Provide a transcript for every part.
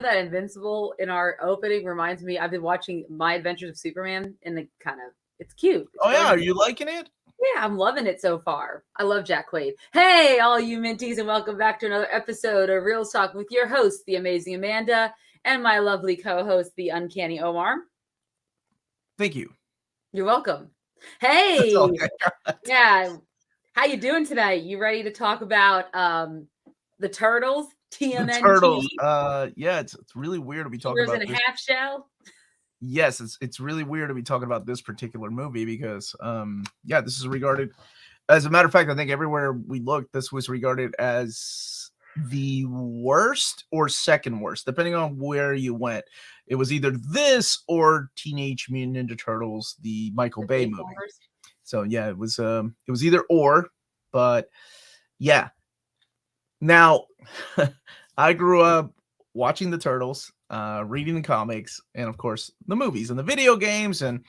that Invincible in our opening reminds me, I've been watching My Adventures of Superman and it's cute. It's Oh yeah, really are cute. you liking it? Yeah, I'm loving it so far. I love Jack Quaid. Hey, all you minties, and welcome back to another episode of Reelz Talk with your host, the amazing Amanda, and my lovely co-host, the Uncanny Omar. Thank you. You're welcome. That's Hey, all I got. yeah, how you doing tonight? You ready to talk about the Turtles, The TMNT, turtles. Yeah, it's really weird to be talking Heroes in about a this. Half Shell? Yes, it's really weird to be talking about this particular movie because yeah, this is regarded, as a matter of fact, I think everywhere we looked, this was regarded as the worst or second worst, depending on where you went. It was either this or Teenage Mutant Ninja Turtles, the Michael The Bay fake movie. bombers? So yeah, it was either or, but yeah. Now, I grew up watching the Turtles, reading the comics, and of course the movies and the video games, and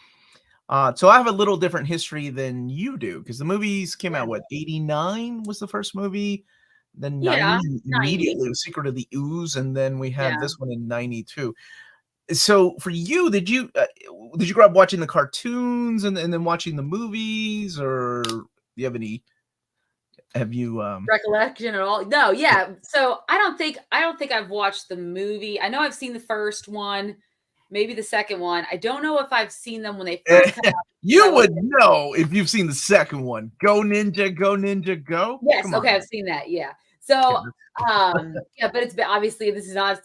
so I have a little different history than you do because the movies came out. Yeah. What, 89 was the first movie, then Yeah, 90 90. immediately was Secret of the Ooze, and then we had Yeah. this one in 92. So for you, did you grow up watching the cartoons and then watching the movies, or do you have any? Have you Recollection at all? No, yeah. So I don't think I've watched the movie. I know I've seen the first one, maybe the second one. I don't know if I've seen them when they first come out. I You was would know if you've seen the second one. Go Ninja, go Ninja, go. Yes, Come on. okay, I've seen that. Yeah. Okay, So yeah, but it's obviously this is not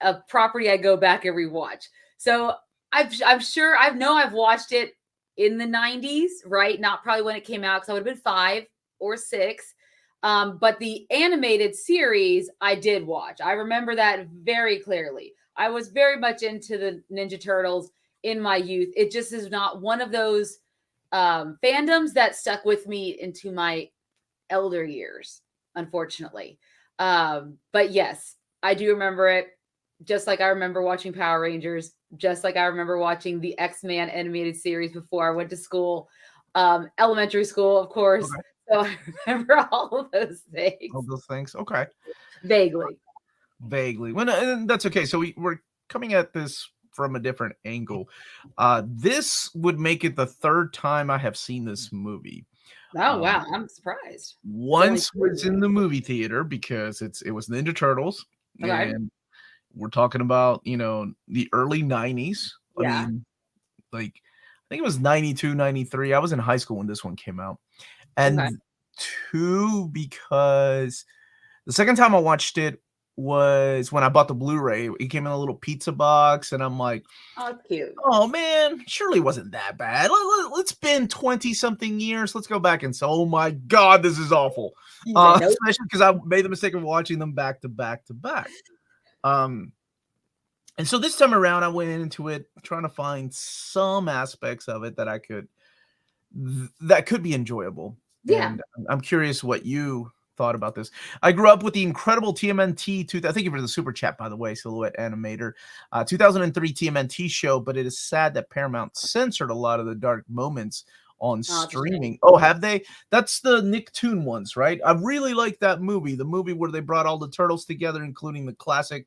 a property I go back and rewatch. So I'm sure I've watched it in the 90s, right? Not probably when it came out because I would have been 5 or 6. But the animated series I did watch. I remember that very clearly. I was very much into the Ninja Turtles in my youth. It just is not one of those fandoms that stuck with me into my elder years, unfortunately. But yes, I do remember it. Just like I remember watching Power Rangers, just like I remember watching the X-Men animated series before I went to school, elementary school, of course. okay. So I remember all of those things All those things. Okay. vaguely. Vaguely. Well, and that's okay. So we're coming at this from a different angle. This would make it the third time I have seen this movie. Oh wow, I'm surprised. Once was 2. in the movie theater because it was Ninja Turtles, Okay. and we're talking about, the early 90s. I Yeah. mean, like, I think it was 92, 93. I was in high school when this one came out. And Okay. 2, because the second time I watched it was when I bought the Blu-ray. It came in a little pizza box, and I'm like, Oh, it's cute. oh man, surely it wasn't that bad. Let's been 20-something years. Let's go back and say, oh my God, this is awful. Nope. Especially because I made the mistake of watching them back to back to back. And so this time around, I went into it trying to find some aspects of it that could be enjoyable. Yeah. And I'm curious what you thought about this. I grew up with the incredible TMNT. Thank you for the super chat, by the way, Silhouette Animator. 2003 TMNT show, but it is sad that Paramount censored a lot of the dark moments on streaming. Oh, have they? That's the Nicktoon ones, right? I really like that movie. The movie where they brought all the turtles together, including the classic,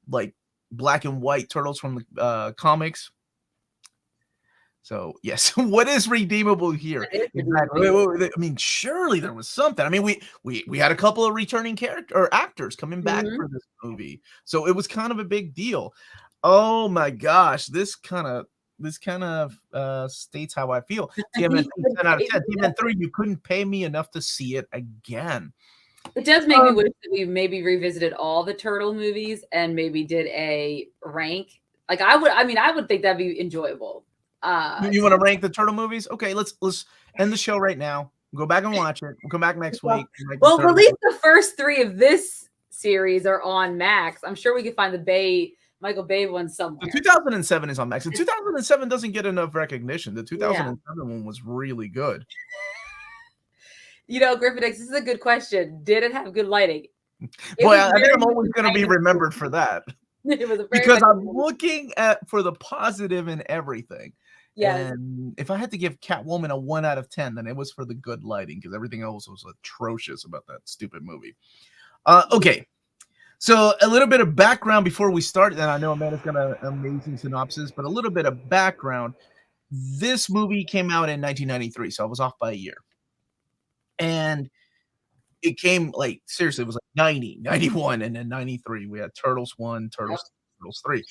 like, black and white turtles from the comics. So yes, what is redeemable here? Exactly. I mean, surely there was something. I mean, we had a couple of returning actors coming back for this movie, so it was kind of a big deal. Oh my gosh, this kind of states how I feel. TMN 10 out of 10. TMN 3, you couldn't pay me enough to see it again. It does make me wish that we maybe revisited all the turtle movies and maybe did a rank. Like I would think that'd be enjoyable. You want to rank the turtle movies? Okay, let's end the show right now. Go back and watch it. We'll come back next week. Well, at least the first 3 of this series are on Max. I'm sure we can find the Michael Bay one somewhere. The 2007 is on Max. The 2007 doesn't get enough recognition. The 2007 one was really good. Griffin X, this is a good question. Did it have good lighting? Well, I think I'm always going to be remembered for that. It was because I'm looking for the positive in everything. Yeah. And if I had to give Catwoman a 1 out of 10, then it was for the good lighting, because everything else was atrocious about that stupid movie. Okay. So a little bit of background before we start, and I know Amanda's got an amazing synopsis, but a little bit of background. This movie came out in 1993, so I was off by a year. And it came like seriously, it was like 90, 91, and then 93. We had Turtles 1, Yep. Turtles 2, Turtles 3.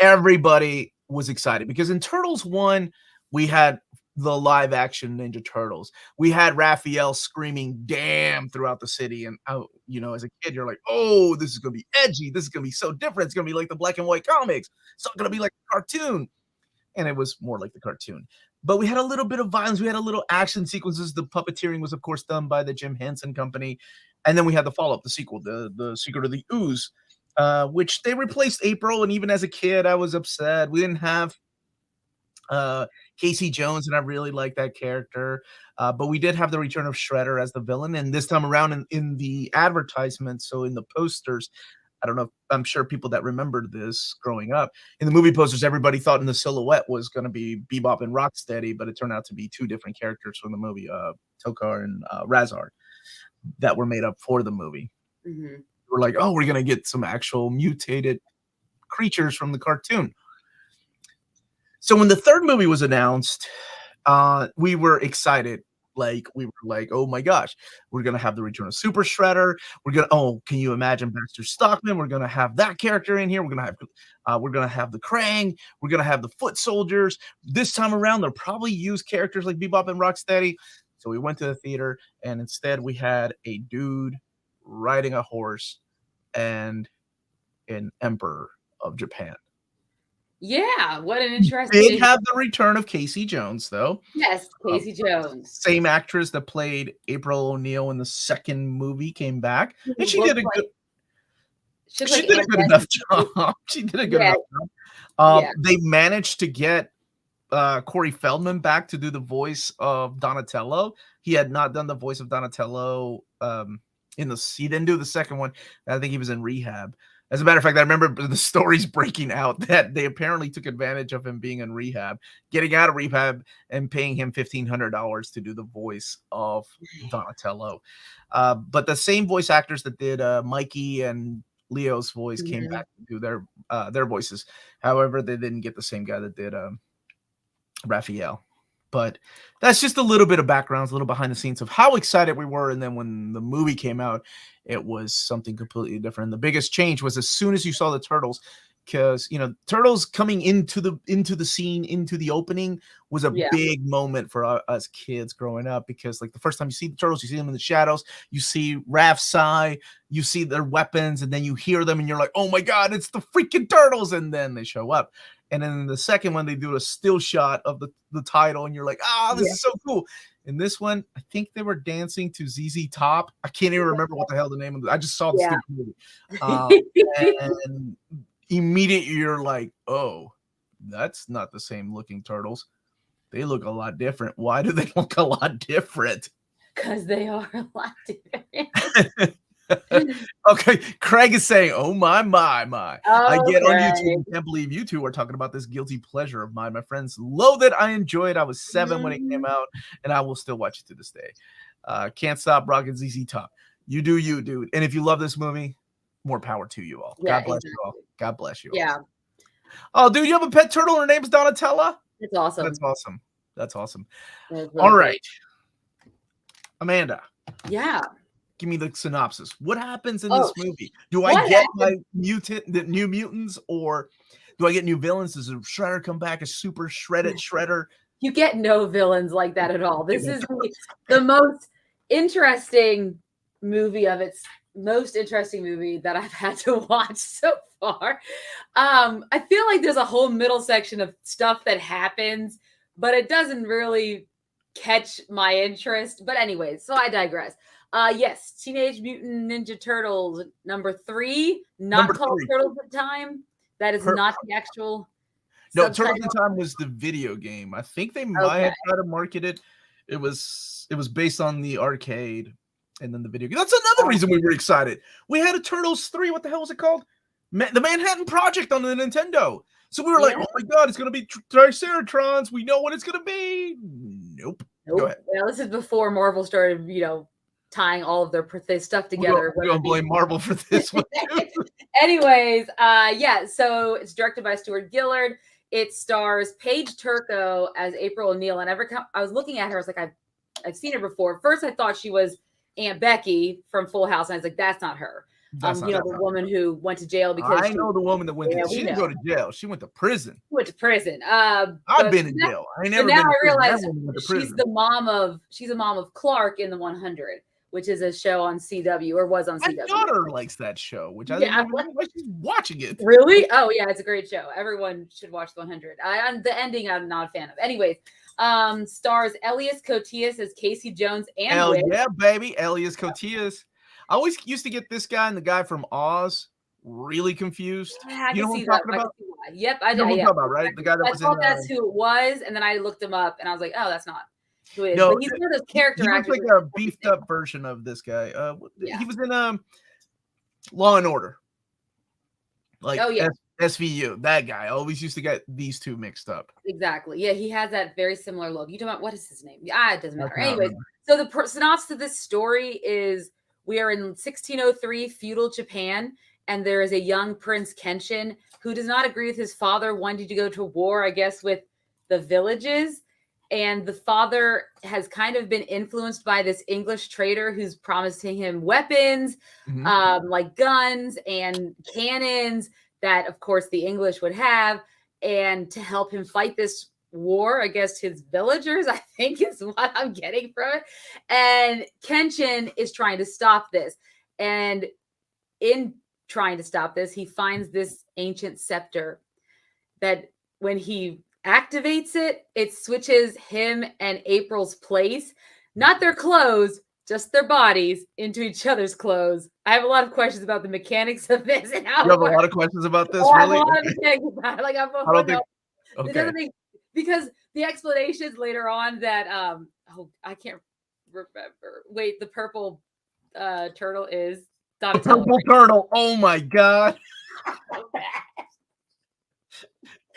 Everybody was excited because in Turtles 1, we had the live action Ninja Turtles. We had Raphael screaming "damn" throughout the city. And as a kid, you're like, oh, this is gonna be edgy. This is gonna be so different. It's gonna be like the black and white comics. It's not gonna be like a cartoon. And it was more like the cartoon. But we had a little bit of violence. We had a little action sequences. The puppeteering was, of course, done by the Jim Henson Company. And then we had the follow-up, the sequel, the Secret of the Ooze, which they replaced April. And even as a kid, I was upset. We didn't have Casey Jones, and I really like that character. But we did have the return of Shredder as the villain. And this time around in the advertisements, so in the posters, I don't know. I'm sure people that remembered this growing up in the movie posters, everybody thought in the silhouette was going to be Bebop and Rocksteady, but it turned out to be two different characters from the movie, Tokar and Razar, that were made up for the movie. Mm-hmm. We're like, oh, we're going to get some actual mutated creatures from the cartoon. So when the third movie was announced, we were excited. Like, we were like, oh my gosh, we're going to have the return of Super Shredder. Can you imagine Baxter Stockman? We're going to have that character in here. We're going to have the Krang. We're going to have the Foot Soldiers. This time around, they'll probably use characters like Bebop and Rocksteady. So we went to the theater, and instead we had a dude riding a horse and an emperor of Japan. Yeah, what an We interesting. did have the return of Casey Jones, though. Yes, Casey Jones. Same actress that played April O'Neil in the second movie came back, and she did a good. She did a good enough job. She did a good enough job. They managed to get Corey Feldman back to do the voice of Donatello. He had not done the voice of Donatello he didn't do the second one. I think he was in rehab. As a matter of fact, I remember the stories breaking out that they apparently took advantage of him being in rehab, getting out of rehab, and paying him $1,500 to do the voice of Donatello. But the same voice actors that did Mikey and Leo's voice came back to do their voices. However, they didn't get the same guy that did Raphael. But that's just a little bit of background, a little behind the scenes of how excited we were. And then when the movie came out, it was something completely different. The biggest change was as soon as you saw the Turtles, because Turtles coming into the scene, into the opening, was a big moment for us kids growing up. Because like the first time you see the Turtles, you see them in the shadows, you see Raph, Sai, you see their weapons, and then you hear them, and you're like, oh my god, it's the freaking Turtles! And then they show up. And then in the second one, they do a still shot of the title, and you're like, this is so cool. In this one, I think they were dancing to ZZ Top. I can't even remember what the hell the name of it. I just saw the stupid movie. And immediately you're like, oh, that's not the same looking Turtles. They look a lot different. Why do they look a lot different? Because they are a lot different. Okay, Craig is saying, oh my. I get on YouTube. I can't believe you two are talking about this guilty pleasure of mine. My friends loathe it. I enjoy it. I was 7 when it came out, and I will still watch it to this day. Can't stop rocking ZZ Top. You do you, dude. And if you love this movie, more power to you all. God bless you all. God bless you all. Yeah. Oh, dude, you have a pet turtle. Her name is Donatella? That's awesome. That's awesome. Really all right. Amanda. Yeah. Give me the synopsis. What happens in this movie? Do I get my new mutants, or do I get new villains? Does Shredder come back a super shredded Shredder? You get no villains like that at all. This is the most interesting movie that I've had to watch so far. I feel like there's a whole middle section of stuff that happens, but it doesn't really catch my interest. But anyways, so I digress. Yes, Teenage Mutant Ninja Turtles number 3, not called Turtles in Time. That is not the actual. No, Turtles in Time was the video game. I think they might have tried to market it. It was based on the arcade and then the video game. That's another reason we were excited. We had a Turtles 3. What the hell was it called? The Manhattan Project on the Nintendo. So we were like, oh my god, it's going to be Triceratrons. We know what it's going to be. Nope. Go ahead. Well, this is before Marvel started, tying all of their stuff together. We're gonna blame Marvel for this one. Anyways, yeah, so it's directed by Stuart Gillard. It stars Paige Turco as April O'Neil, and I was looking at her, I was like, I've seen her before. First, I thought she was Aunt Becky from Full House, and I was like, that's not her. The woman who went to jail because I know the woman that went to. She didn't go to jail. She went to prison. Went to prison. I've been in jail. I ain't never been. Now I realize she's a mom of Clark in the 100, which is a show on CW, or was on CW. My daughter likes that show, which I don't know why she's watching it. Really? Oh yeah, it's a great show. Everyone should watch the 100. The ending I'm not a fan of. Anyways, stars Elias Koteas as Casey Jones and hell yeah, baby, Elias Koteas. I always used to get this guy and the guy from Oz really confused. Yeah, you know what I'm talking about? Yep, I know. Yeah. About, right? The guy that I thought that's who it was, and then I looked him up, and I was like, oh, that's not who it is. No, but he's one of those character actors. He looks like a beefed up version of this guy. He was in Law and Order. Like, oh yeah, SVU. That guy. I always used to get these two mixed up. Exactly. Yeah, he has that very similar look. You talking about, what is his name? It doesn't matter. Anyways, so the synopsis of this story is, we are in 1603 feudal Japan, and there is a young Prince Kenshin who does not agree with his father wanting to go to war, I guess, with the villages. And the father has kind of been influenced by this English trader who's promising him weapons, like guns and cannons that, of course, the English would have, and to help him fight this war against his villagers, I think is what I'm getting from it. And Kenshin is trying to stop this. And in trying to stop this, he finds this ancient scepter that when he activates it, it switches him and April's place, not their clothes, just their bodies, into each other's clothes. I have a lot of questions about the mechanics of this and how you have a lot of questions about this, really? Okay. Because the explanations later on that I can't remember. Wait, the purple turtle is Donatello. Purple turtle. Oh my god.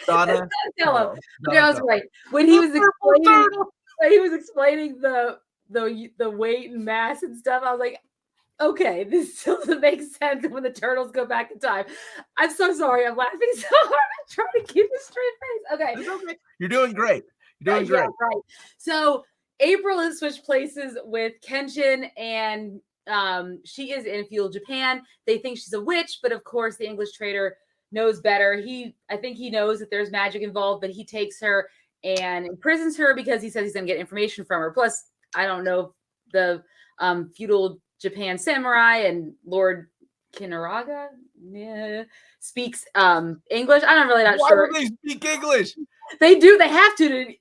Donatello. Okay, I was right. When he was explaining the weight and mass and stuff, I was like, okay, this still doesn't make sense when the turtles go back in time. I'm so sorry. I'm laughing so hard. I'm trying to keep a straight face. Okay. You're doing great. You're doing great. Right. So April has switched places with Kenshin, and she is in feudal Japan. They think she's a witch, but of course the English trader knows better. I think he knows that there's magic involved, but he takes her and imprisons her because he says he's going to get information from her. Plus, I don't know the feudal Japan samurai and Lord Kinaraga speaks English. I'm really not sure. Why do they speak English? They do. They have to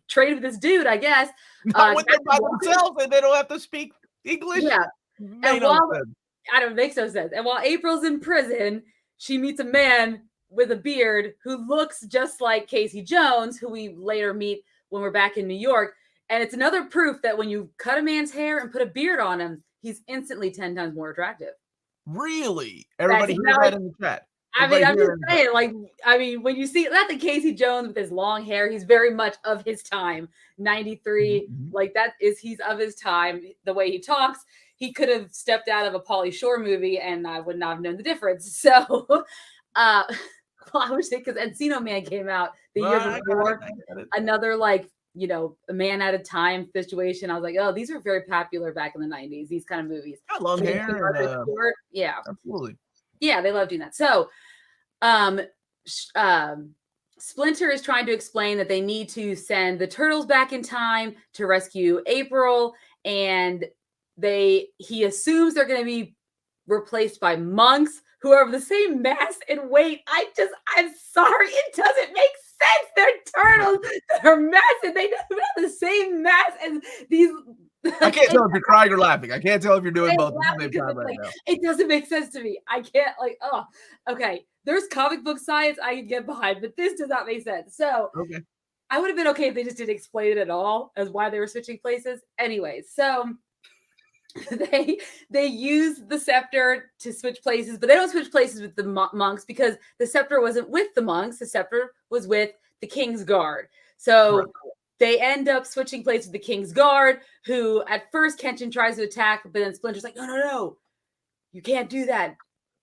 trade with this dude, I guess. Not when they're by themselves and they don't have to speak English. Yeah. I don't make no sense. And while April's in prison, she meets a man with a beard who looks just like Casey Jones, who we later meet when we're back in New York. And it's another proof that when you cut a man's hair and put a beard on him, he's instantly 10 times more attractive. Really? Everybody hear that in the chat. I'm just saying, when you see not the Casey Jones with his long hair, he's very much of his time. 93, he's of his time. The way he talks, he could have stepped out of a Pauly Shore movie and I would not have known the difference. So, I wish because Encino Man came out the year before. Another a man at a time situation. I was like, oh, these are very popular back in the 90s, these kind of movies. Got long hair. Yeah. Absolutely. Yeah, they love doing that. So, Splinter is trying to explain that they need to send the turtles back in time to rescue April, and he assumes they're going to be replaced by monks who are of the same mass and weight. I'm sorry, it doesn't make sense. They're turtles. They're massive. They have the same mass as these. I can't tell if you're crying or laughing. I can't tell if you're doing both at the same time right now. It doesn't make sense to me. I can't okay. There's comic book science I can get behind, but this does not make sense. So I would have been okay if they just didn't explain it at all as why they were switching places. Anyways, so they use the scepter to switch places, but they don't switch places with the monks because the scepter wasn't with the monks. The scepter was with the King's Guard. So they end up switching places with the King's Guard, who at first Kenshin tries to attack, but then Splinter's like, no, you can't do that.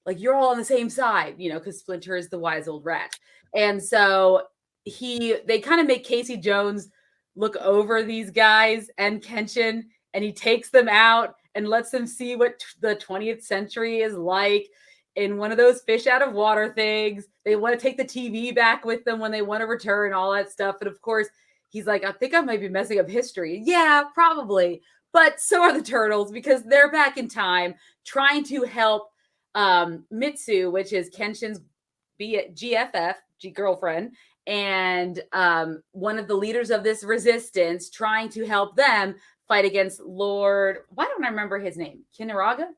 Like, you're all on the same side, because Splinter is the wise old rat. And so they kind of make Casey Jones look over these guys and Kenshin, and he takes them out and lets them see what the 20th century is like in one of those fish out of water things. They want to take the TV back with them when they want to return, all that stuff. And of course, he's like, I think I might be messing up history. Yeah, probably. But so are the turtles, because they're back in time trying to help Mitsu, which is Kenshin's GFF, girlfriend, and one of the leaders of this resistance, trying to help them fight against Lord. Why don't I remember his name? Kinaraga?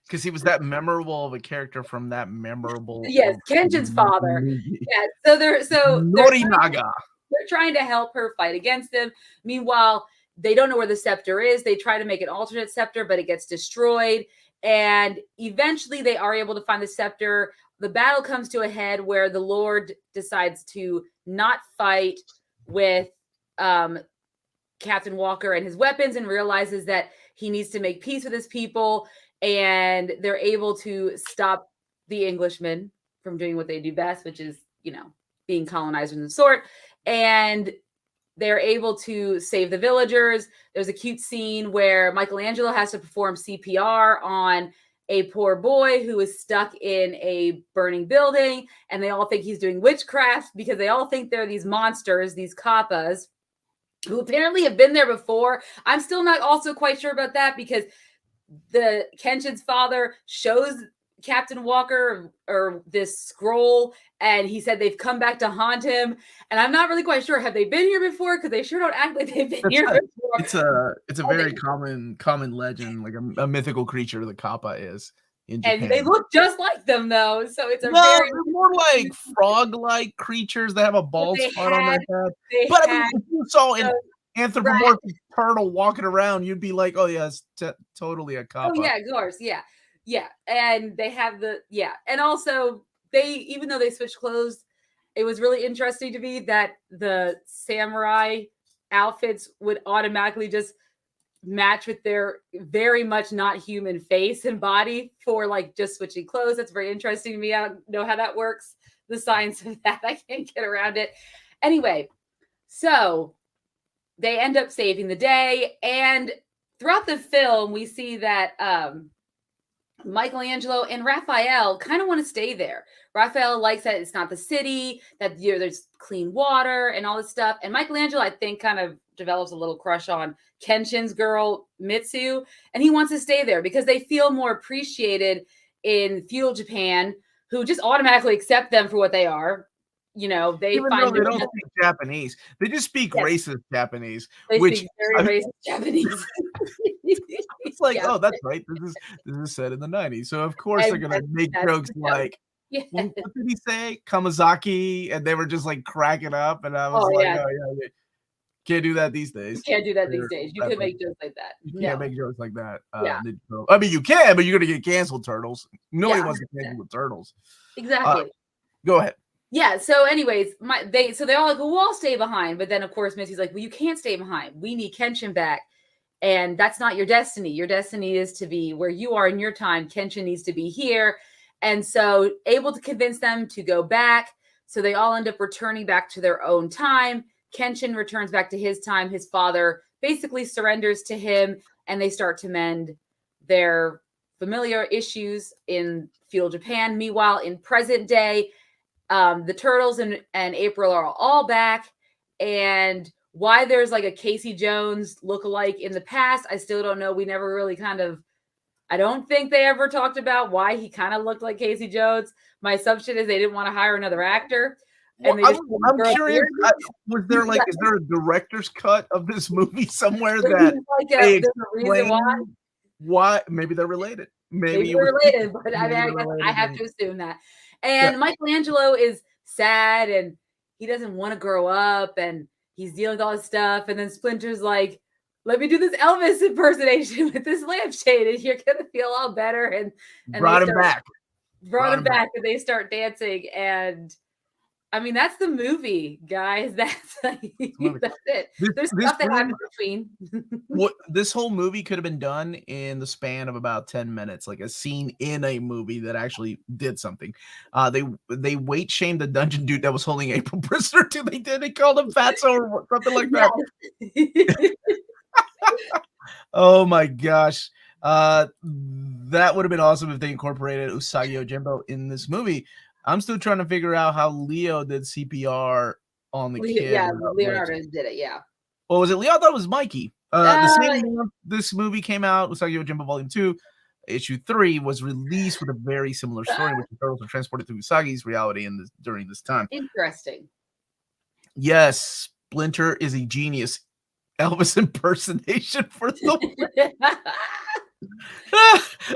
Because he was that memorable of a character from that memorable. Yes, Kenshin's father. Yeah, so they're Norinaga. They're trying to help her fight against him. Meanwhile, they don't know where the scepter is. They try to make an alternate scepter, but it gets destroyed. And eventually they are able to find the scepter. The battle comes to a head where the Lord decides to not fight with Captain Walker and his weapons, and realizes that he needs to make peace with his people. And they're able to stop the Englishmen from doing what they do best, which is, being colonizers and sort. And they're able to save the villagers. There's a cute scene where Michelangelo has to perform CPR on a poor boy who is stuck in a burning building, and they all think he's doing witchcraft because they all think they're these monsters, these kappas, who apparently have been there before. I'm still not also quite sure about that, because the Kenshin's father shows Captain Walker or this scroll, and he said they've come back to haunt him. And I'm not really quite sure. Have they been here before? Because they sure don't act like they've been here before. It's a very common legend, like a mythical creature the kappa is in Japan. And they look just like them, though. So it's they're more like frog-like creatures that have a bald spot on their head. But I mean, if you saw an anthropomorphic turtle walking around, you'd be like, oh yeah, it's totally a kappa. Oh yeah, of course, yeah. And they have and also even though they switched clothes, it was really interesting to me that the samurai outfits would automatically just match with their very much not human face and body for like just switching clothes. That's very interesting to me. I don't know how that works, the science of that. I can't get around it. Anyway, so they end up saving the day, and throughout the film we see that Michelangelo and Raphael kind of want to stay there. Raphael likes that it's not the city, that there's clean water and all this stuff. And Michelangelo, I think, kind of develops a little crush on Kenshin's girl, Mitsu. And he wants to stay there because they feel more appreciated in feudal Japan, who just automatically accept them for what they are. They don't speak Japanese. They just speak racist Japanese. They speak very racist Japanese. It's like, oh, that's right. This is set in the 90s. So of course they're gonna make jokes like, what did he say? Kamazaki, and they were just like cracking up, and I was oh yeah, can't do that these days. You can't do that these days. You can make jokes like that. You can't make jokes like that. I mean, you can, but you're gonna get canceled, Turtles. Nobody wants to cancel the Turtles. Exactly. Go ahead. Yeah. So, anyways, they're all like, well, we'll all stay behind. But then, of course, Missy's like, well, you can't stay behind. We need Kenshin back. And that's not your destiny. Your destiny is to be where you are in your time. Kenshin needs to be here. And so able to convince them to go back. So they all end up returning back to their own time. Kenshin returns back to his time. His father basically surrenders to him, and they start to mend their familiar issues in feudal Japan. Meanwhile, in present day, the Turtles and April are all back. And why there's like a Casey Jones lookalike in the past, I still don't know. We never really I don't think they ever talked about why he kind of looked like Casey Jones. My assumption is they didn't want to hire another actor. And I'm curious, is there a director's cut of this movie somewhere that they explain why? Maybe they're related. Maybe they're related, but I guess I have to assume that. And Michelangelo is sad, and he doesn't want to grow up, and he's dealing with all this stuff. And then Splinter's like, let me do this Elvis impersonation with this lampshade, and you're going to feel all better. And brought him back. Brought him back, and they start dancing. And I mean, that's the movie, guys. That's Movie. that's it. There's This stuff that movie, happens between. what this whole movie could have been done in the span of about 10 minutes, like a scene in a movie that actually did something. They weight shamed the dungeon dude that was holding April prisoner too. They called him fatso or something like that. Yes. Oh my gosh. That would have been awesome if they incorporated Usagi Yojimbo in this movie. I'm still trying to figure out how Leo did CPR on the kid. Yeah, without Leonardo lips. did it. Yeah. What was it? Leo? I thought it was Mikey. The same month this movie came out, Usagi Yojimbo Volume 2, Issue 3 was released with a very similar story, in which the turtles were transported to Usagi's reality during this time. Interesting. Yes, Splinter is a genius Elvis impersonation for the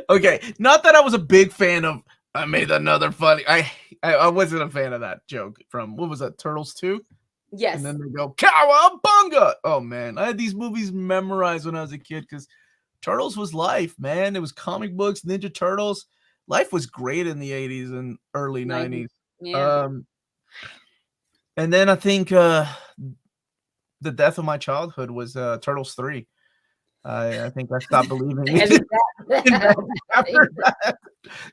okay, not that I was a big fan of I made another funny. I wasn't a fan of that joke from what was that, Turtles 2? Yes. And then they go, Cowabunga! Oh man, I had these movies memorized when I was a kid because Turtles was life, man. It was comic books, Ninja Turtles. Life was great in the 80s and early 90s. Yeah. And then I think the death of my childhood was Turtles 3. I think I stopped believing it. After that.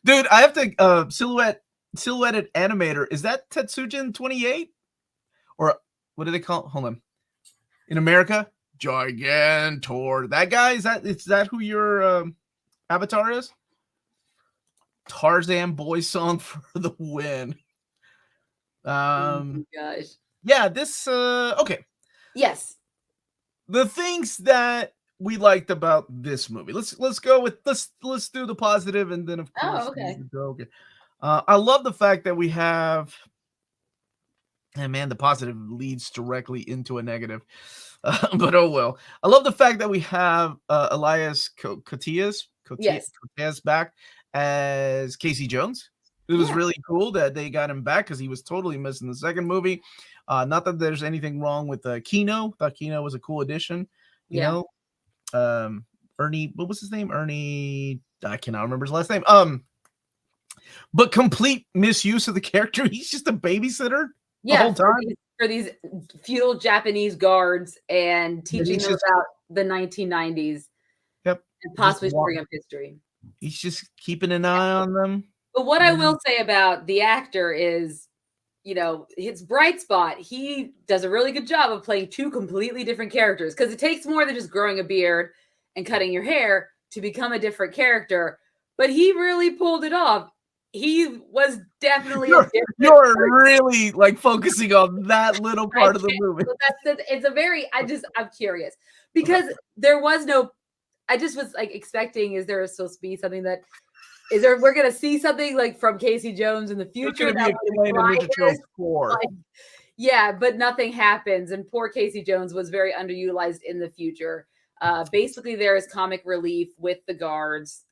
Dude, I have to silhouetted animator. Is that Tetsujin 28? Or what do they call it? Hold on. In America, Gigantor. That guy, is that who your avatar is? Tarzan boy song for the win. Oh my gosh. Yeah, this okay. Yes. The things that we liked about this movie. Let's go with let's do the positive, and then of course okay. I love the fact that we have, and man, the positive leads directly into a negative. But oh well. I love the fact that we have Elias Koteas back as Casey Jones. It was really cool that they got him back because he was totally missing the second movie. Not that there's anything wrong with Kino. Thought Kino was a cool addition. You know, Ernie, what was his name? Ernie, I cannot remember his last name. But complete misuse of the character. He's just a babysitter the whole time for these feudal Japanese guards and teaching them about the 1990s. Yep, and possibly bring up history. He's just keeping an eye on them. But what I will say about the actor is, you know, his bright spot, he does a really good job of playing two completely different characters because it takes more than just growing a beard and cutting your hair to become a different character. But he really pulled it off. He was definitely you're really like focusing on that little part of the movie. It's a very, I'm curious because there was no, I just was like expecting, is there supposed to be something that, we're going to see something like from Casey Jones in the future? Yeah, but nothing happens. And poor Casey Jones was very underutilized in the future. Basically, there is comic relief with the guards.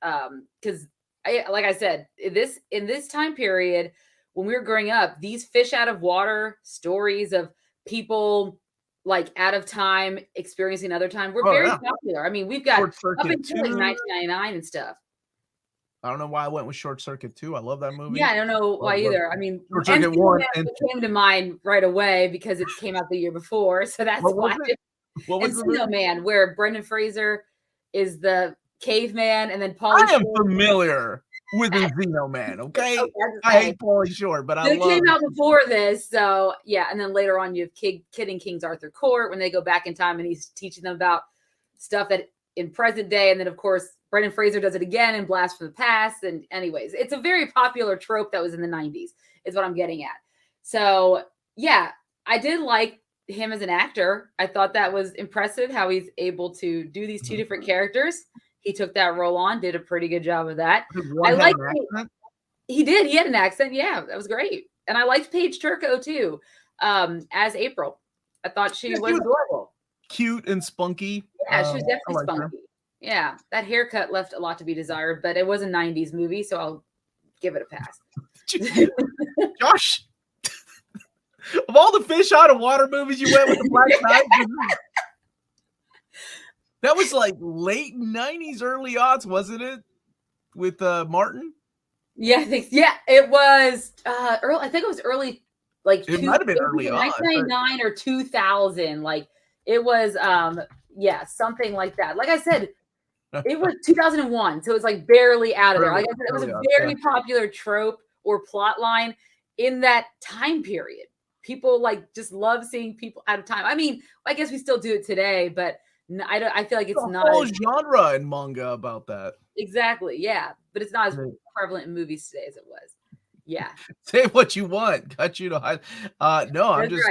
Because like I said, in this time period, when we were growing up, these fish out of water stories of people like out of time experiencing another time were very popular. I mean, we've got up until like 1999 and stuff. I don't know why I went with Short Circuit 2. I love that movie. Yeah, I don't know why either. I mean, Short Circuit 1 came to mind right away because it came out the year before, so that's why. What was Encino Man, where Brendan Fraser is the caveman, and then Pauly Shore. I am familiar with Encino Man. Okay, I hate Pauly Shore, but I love it. It came out before this, so yeah. And then later on, you have Kid and King's Arthur Court when they go back in time, and he's teaching them about stuff that in present day, and then of course Brendan Fraser does it again in Blast from the Past. And anyways, it's a very popular trope that was in the 90s, is what I'm getting at. So yeah, I did like him as an actor. I thought that was impressive how he's able to do these two different characters. He took that role on, did a pretty good job of that. I liked he did. He had an accent. Yeah, that was great. And I liked Paige Turco too, as April. I thought she was adorable. Cute and spunky. Yeah, she was definitely spunky. Yeah, that haircut left a lot to be desired, but it was a 90s movie, so I'll give it a pass. Josh, of all the fish out of water movies, you went with the Black Knight. That was like late 90s, early aughts, wasn't it? With Martin? Yeah, I think it was early. I think it was early Like It might have been early on. 1999 or 2000. Like it was, yeah, something like that. Like I said, it was 2001, so it was like barely out of there. Like I said, it was a very popular trope or plot line in that time period. People like just love seeing people out of time. I mean, I guess we still do it today, but I feel like it's not a whole genre in manga about that. Exactly, yeah, but it's not as prevalent in movies today as it was. Yeah. Say what you want. Cut you to hide. No, I'm just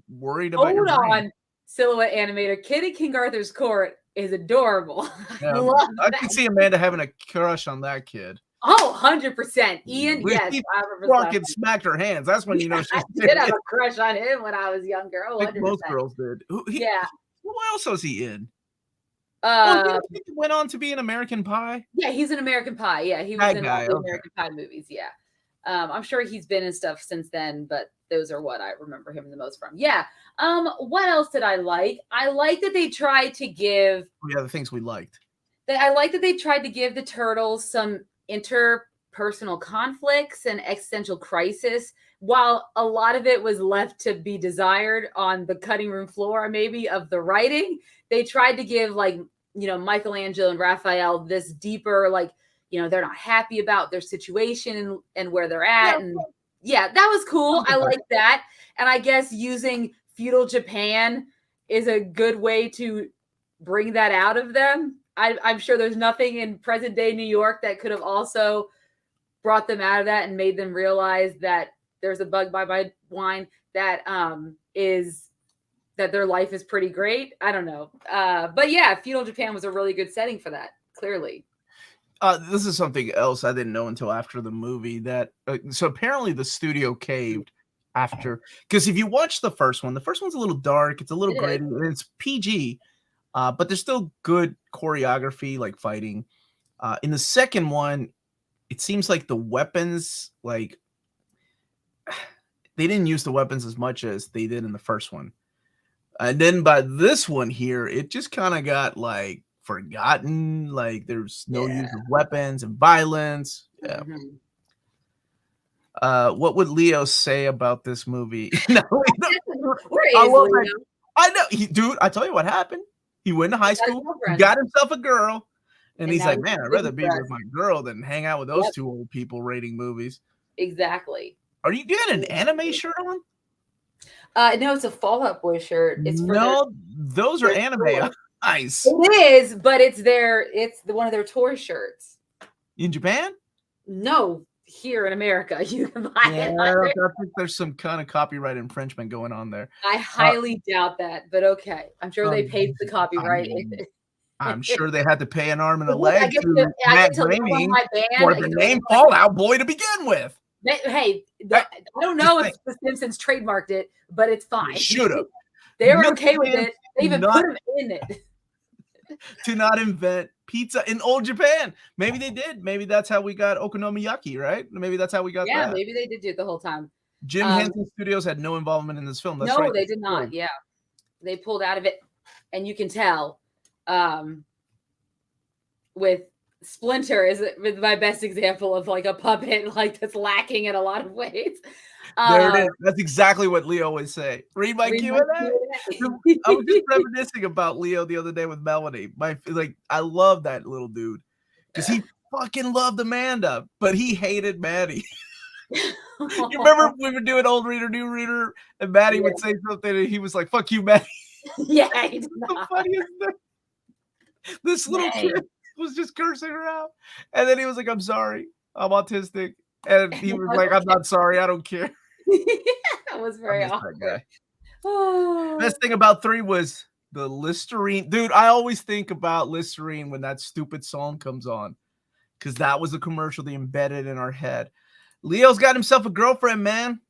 worried about your brain. Silhouette animator. Kid in King Arthur's Court is adorable. Yeah, I can see Amanda having a crush on that kid. Oh, 100%. Ian, yes. I remember smacked her hands. That's when you know she's I did have a crush on him when I was younger. Oh, like most girls did. Yeah. What else was he in? He went on to be in American Pie. Yeah, he's in American Pie. Yeah, he was in all the American Pie movies. Yeah. I'm sure he's been in stuff since then, but those are what I remember him the most from. Yeah. What else did I like? I like that they tried to give the things we liked. I like that they tried to give the turtles some interpersonal conflicts and existential crisis, while a lot of it was left to be desired on the cutting room floor, maybe, of the writing. They tried to give, like, you know, Michelangelo and Raphael this deeper, like, you know, they're not happy about their situation and where they're at. And yeah, that was cool. I like that. And I guess using feudal Japan is a good way to bring that out of them. I'm sure there's nothing in present day New York that could have also brought them out of that and made them realize that there's a bug by my wine that is that their life is pretty great. I don't know. But yeah, feudal Japan was a really good setting for that, clearly. This is something else I didn't know until after the movie that so apparently the studio caved after, because if you watch the first one's a little dark, it's a little gritty, and it's PG, but there's still good choreography, like fighting. In the second one, it seems like the weapons, like they didn't use the weapons as much as they did in the first one. And then by this one here, it just kind of got like forgotten, like there's no use of weapons and violence. Yeah. What would Leo say about this movie? No, I know, dude. I tell you what happened. He went to high school, got himself a girl, and he's like, "Man, I'd rather be with my girl than hang out with those two old people rating movies." Exactly. Are you getting an anime shirt on? No, it's a Fall Out Boy shirt. It's for those are anime. Nice. It is, but it's one of their tour shirts. In Japan? No, here in America. You can buy it. I think there's some kind of copyright infringement going on there. I highly doubt that, but okay. I'm sure they paid the copyright. I'm sure they had to pay an arm and a leg to Matt Groening for the name Fall Out Boy to begin with. Hey, I don't know if The Simpsons trademarked it, but it's fine. Should have. They were okay with it. They even put him in it. To not invent pizza in old Japan. Maybe they did. Maybe that's how we got okonomiyaki, right? Maybe that's how we got that. Yeah, maybe they did do it the whole time. Jim Henson Studios had no involvement in this film. That's no, right. They did not. Yeah. They pulled out of it. And you can tell with Splinter is my best example of like a puppet like that's lacking in a lot of ways. There it is. That's exactly what Leo always say. Read my Q&A. I was just reminiscing about Leo the other day with Melody. I love that little dude because he fucking loved Amanda, but he hated Maddie. You remember we were doing Old Reader, New Reader, and Maddie would say something, and he was like, "Fuck you, Maddie." Yeah, he did not. The funniest thing. This little kid was just cursing her out, and then he was like, "I'm sorry, I'm autistic," and he was like, "I'm not sorry, I don't care." That was very awkward. Best thing about 3 was the Listerine. Dude, I always think about Listerine when that stupid song comes on because that was a commercial they embedded in our head. Leo's got himself a girlfriend, man.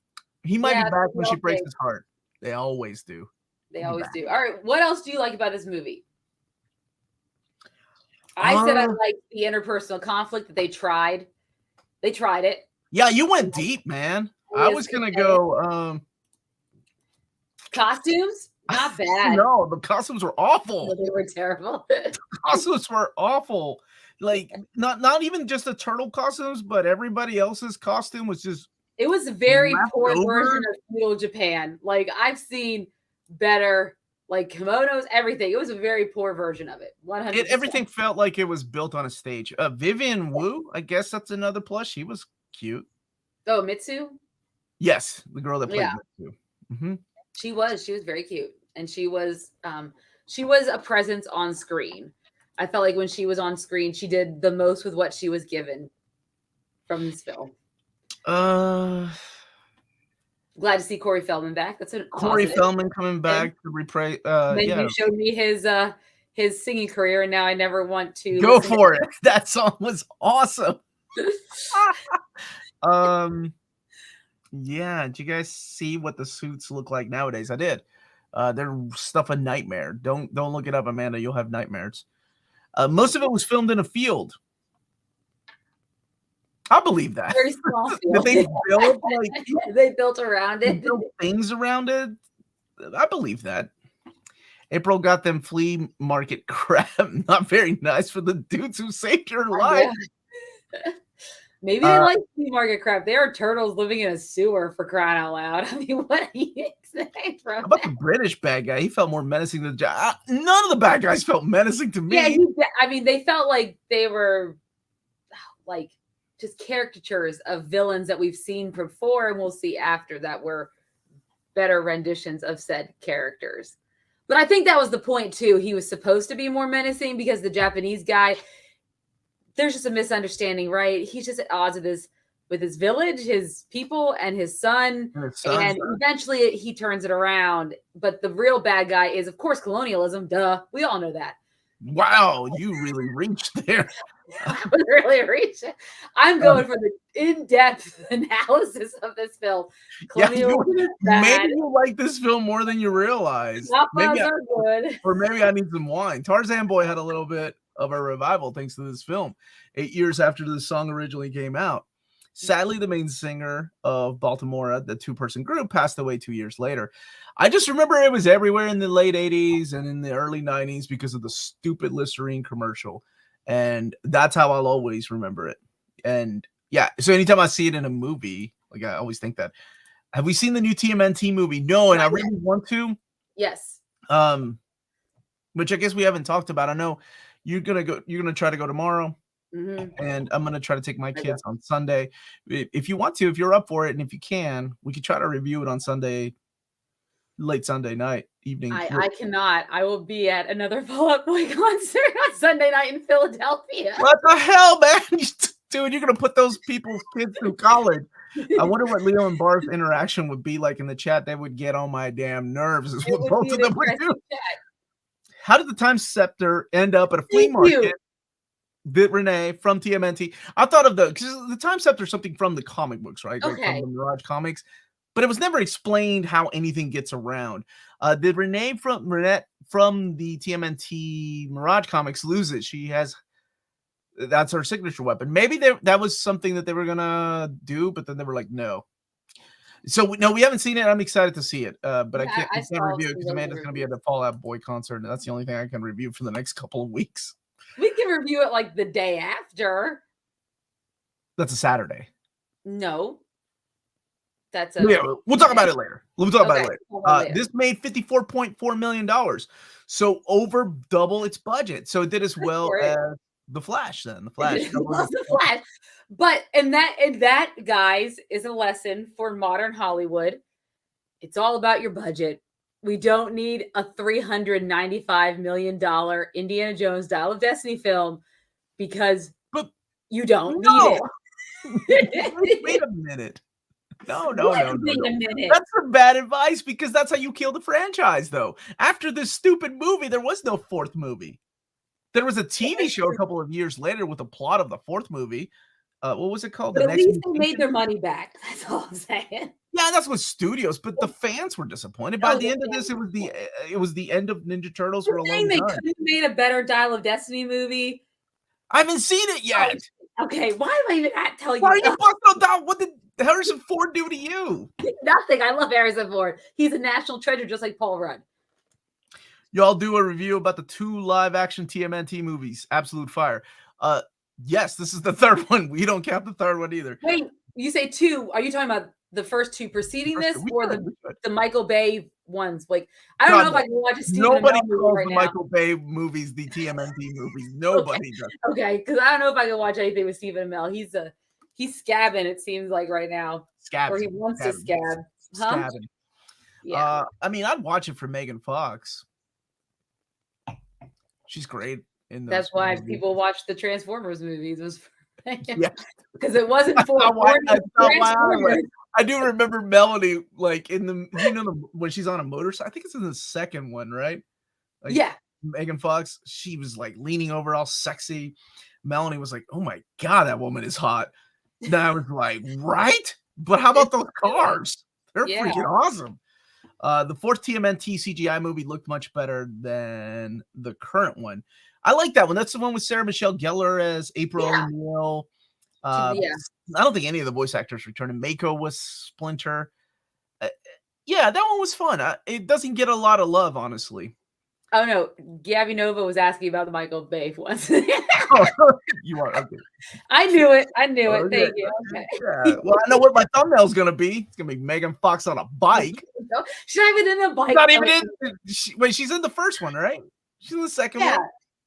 He might be back when she breaks his heart. They always do. They always do. All right, what else do you like about this movie? I said I like the interpersonal conflict that they tried. They tried it. Yeah, you went deep, man. I was gonna go costumes, not bad. No, the costumes were awful. No, they were terrible. The costumes were awful. Like not even just the turtle costumes, but everybody else's costume was just It was a very poor Leftover? version of feudal Japan. Like I've seen better, like kimonos, everything. It was a very poor version of it. 100%. Everything felt like it was built on a stage. Vivian Wu, I guess that's another plus. She was cute. Oh, Mitsu? Yes, the girl that played Yeah. Mitsu. Mm-hmm. She was very cute. And she was a presence on screen. I felt like when she was on screen, she did the most with what she was given from this film. Glad to see Corey Feldman back. That's a Corey positive. Feldman coming back to reprise. Then Yeah, you showed me his singing career, and now I never want to go for it. That song was awesome. Yeah. Did you guys see what the suits look like nowadays? I did. They're stuff a nightmare. Don't look it up, Amanda. You'll have nightmares. Most of it was filmed in a field. I believe that. Very small That field. They built around it. Built things around it. I believe that. April got them flea market crap. Not very nice for the dudes who saved her life. Yeah. Maybe they like flea market crap. There are turtles living in a sewer, for crying out loud. I mean, what do you expect from How about the British bad guy? He felt more menacing than none of the bad guys felt menacing to me. Yeah, I mean, they felt like they were like just caricatures of villains that we've seen before and we'll see after that were better renditions of said characters. But I think that was the point too. He was supposed to be more menacing because the Japanese guy, there's just a misunderstanding, right? He's just at odds with his village, his people, and his son. And eventually he turns it around. But the real bad guy is, of course, colonialism. Duh. We all know that. Wow, you really reached there. I was really reaching. I'm going for the in-depth analysis of this film. Maybe you like this film more than you realize. Maybe are good. Or maybe I need some wine. Tarzan Boy had a little bit of a revival thanks to this film. 8 years after the song originally came out. Sadly, the main singer of Baltimore, the two-person group, passed away 2 years later. I just remember it was everywhere in the late 80s and in the early 90s because of the stupid Listerine commercial. And that's how I'll always remember it. And yeah, so anytime I see it in a movie, like I always think that. Have we seen the new TMNT movie? No, and I really want to. Yes. Which I guess we haven't talked about. I know you're gonna try to go tomorrow. Mm-hmm. And I'm going to try to take my kids on Sunday. If you want to, if you're up for it, and if you can, we could try to review it on Sunday, late Sunday night, evening. I cannot. I will be at another Fall Out Boy concert on Sunday night in Philadelphia. What the hell, man? Dude, you're going to put those people's kids through college. I wonder what Leo and Barth's interaction would be like in the chat. They would get on my damn nerves. Is what both of them would do. How did the Time Scepter end up at a flea market? Bit Renee from TMNT. I thought of because the Time Scepter is something from the comic books, right? Okay. Like from the Mirage comics, but it was never explained how anything gets around. Did Renee from the TMNT Mirage comics lose it? She has that's her signature weapon. Maybe that was something that they were gonna do, but then they were like, no. So no, we haven't seen it. I'm excited to see it, but I can't review it because Amanda's gonna be at the Fall Out Boy concert, and that's the only thing I can review for the next couple of weeks. We can review it like the day after. That's a Saturday. No. That's yeah, we'll talk about it later. We'll talk about it later. This made $54.4 million. So over double its budget. So it did as well as The Flash then. The Flash. The Flash. But and that, guys, is a lesson for modern Hollywood. It's all about your budget. We don't need a $395 million Indiana Jones Dial of Destiny film because you don't need it. Wait a minute. No. Minute. That's some bad advice because that's how you kill the franchise, though. After this stupid movie, there was no fourth movie. There was a TV show a couple of years later with the plot of the fourth movie. What was it called? But at least they made their money back. That's all I'm saying. Yeah, that's with studios, but the fans were disappointed. By the end of this, it was the end of Ninja Turtles for a long time. They could have made a better Dial of Destiny movie. I haven't seen it yet. Okay, why am I even telling you? Why are you busting down? What did Harrison Ford do to you? Nothing. I love Harrison Ford. He's a national treasure, just like Paul Rudd. Y'all do a review about the 2 live-action TMNT movies. Absolute fire. Yes, this is the third one. We don't count the third one either. Wait, You say two. Are you talking about the first two preceding this, or the Michael Bay ones? Like, I don't know if I can watch a Stephen Nobody Amell movie calls right the now. Michael Bay movies the TMNT movies. Nobody does. Okay, because I don't know if I can watch anything with Stephen Amell. He's scabbing, it seems like right now. Or he wants to scab. Huh? Scabbing. Yeah. I mean, I'd watch it for Megan Fox. She's great in those. That's why people watch the Transformers movies. It was yeah, because it wasn't for I do remember Melanie like in the when she's on a motorcycle. I think it's in the second one, right? Like, yeah. Megan Fox, she was like leaning over all sexy. Melanie was like, "Oh my god, that woman is hot." And I was like, "Right?" But how about those cars? They're freaking awesome. The fourth TMNT CGI movie looked much better than the current one. I like that one. That's the one with Sarah Michelle Gellar as April O'Neil. I don't think any of the voice actors returned. And Mako was Splinter. Yeah, that one was fun. It doesn't get a lot of love, honestly. Oh no, Gabby Nova was asking about the Michael Bay once. You are okay. I knew it. Thank you. Okay. Yeah. Well, I know what my thumbnail's gonna be. It's gonna be Megan Fox on a bike. She's not even in a bike. Not even in. Wait, she's in the first one, right? She's in the second one.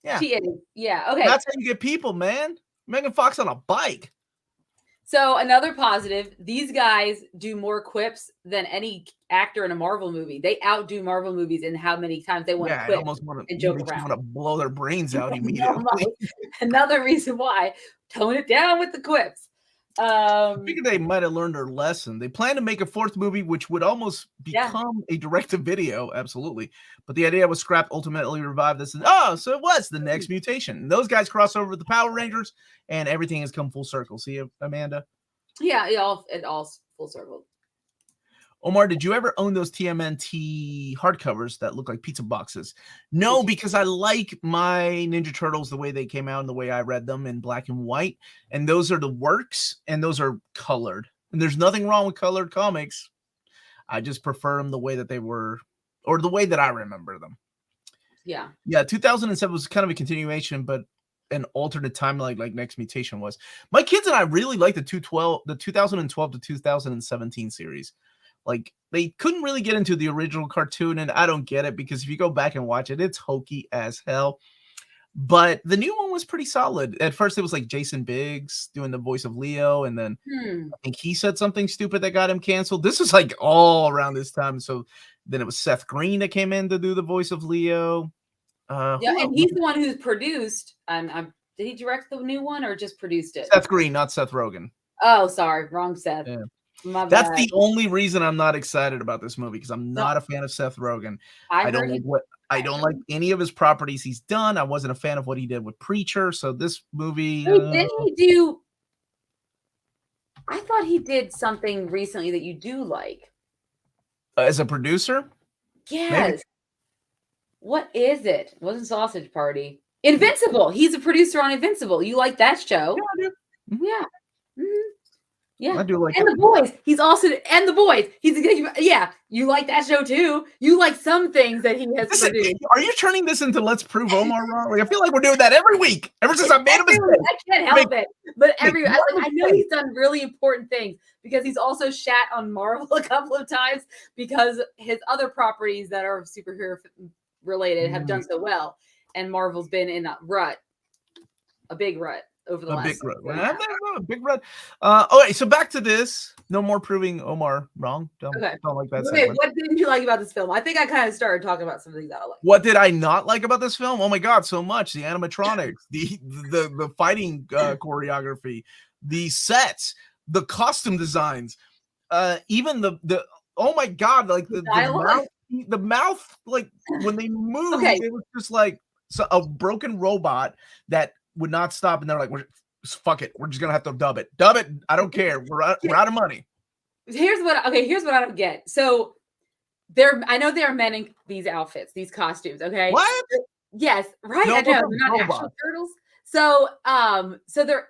Yeah, she is. Yeah. Okay. That's how you get people, man. Megan Fox on a bike. So another positive, these guys do more quips than any actor in a Marvel movie. They outdo Marvel movies in how many times they want to quip and joke around. Want to blow their brains out immediately. Another reason why, tone it down with the quips. I figured they might have learned their lesson. They plan to make a fourth movie, which would almost become a direct-to-video, absolutely. But the idea was scrapped, ultimately revived this. So it was the next mutation. And those guys cross over with the Power Rangers, and everything has come full circle. See, Amanda? Yeah, it all full circle. Omar, did you ever own those TMNT hardcovers that look like pizza boxes? No, because I like my Ninja Turtles the way they came out and the way I read them in black and white. And those are the works, and those are colored. And there's nothing wrong with colored comics. I just prefer them the way that they were, or the way that I remember them. Yeah. Yeah, 2007 was kind of a continuation, but an alternate timeline like Next Mutation was. My kids and I really like the 2012 to 2017 series. Like, they couldn't really get into the original cartoon, and I don't get it, because if you go back and watch it, it's hokey as hell. But the new one was pretty solid. At first, it was like Jason Biggs doing the voice of Leo, and then I think he said something stupid that got him canceled. This was like all around this time. So then it was Seth Green that came in to do the voice of Leo. And he's the one who's produced. Did he direct the new one or just produced it? Seth Green, not Seth Rogen. Oh, sorry, wrong Seth. Yeah. That's the only reason I'm not excited about this movie, because I'm not a fan of Seth Rogen. I don't like any of his properties he's done. I wasn't a fan of what he did with Preacher. So this movie. Didn't he do? I thought he did something recently that you do like. As a producer? Yes. Maybe. What is it? It wasn't Sausage Party. Invincible. He's a producer on Invincible. You like that show? Yeah, I do. Mm-hmm. Yeah. Mm-hmm. Yeah, I do like and The Boys. He's also The Boys. You like that show too. You like some things that he has produced. Are you turning this into Let's Prove Omar wrong? Like, I feel like we're doing that every week. Ever since I made a mistake. I can't help it. But I know he's done really important things, because he's also shat on Marvel a couple of times because his other properties that are superhero related have done so well, and Marvel's been in a big rut. Over the last a big red. Okay, so back to this. No more proving Omar wrong. Don't like that. Okay, what didn't you like about this film? I think I kind of started talking about some things I like. What did I not like about this film? Oh my god, so much. The animatronics, the fighting choreography, the sets, the costume designs, even the oh my god, like the mouth, like when they move, it was just like a broken robot that would not stop, and they're like, fuck it, we're just gonna have to dub it. I don't care, we're out of money. Here's what I don't get. So I know there are men in these outfits, these costumes. Okay, what? Yes, right. I know they're not actual turtles. So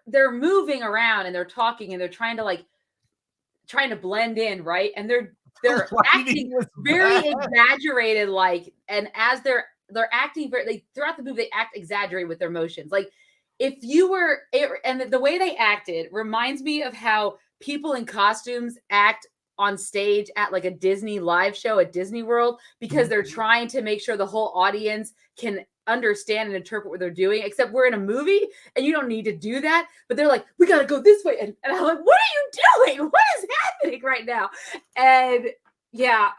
they're moving around, and they're talking, and they're trying to blend in, right? And they're acting very exaggerated, like, and as they're acting very, throughout the movie, they act exaggerated with their motions. Like, if you were, and the way they acted reminds me of how people in costumes act on stage at like a Disney live show at Disney World because they're trying to make sure the whole audience can understand and interpret what they're doing, except we're in a movie and you don't need to do that. But they're like, we got to go this way. And I'm like, what are you doing? What is happening right now? And yeah,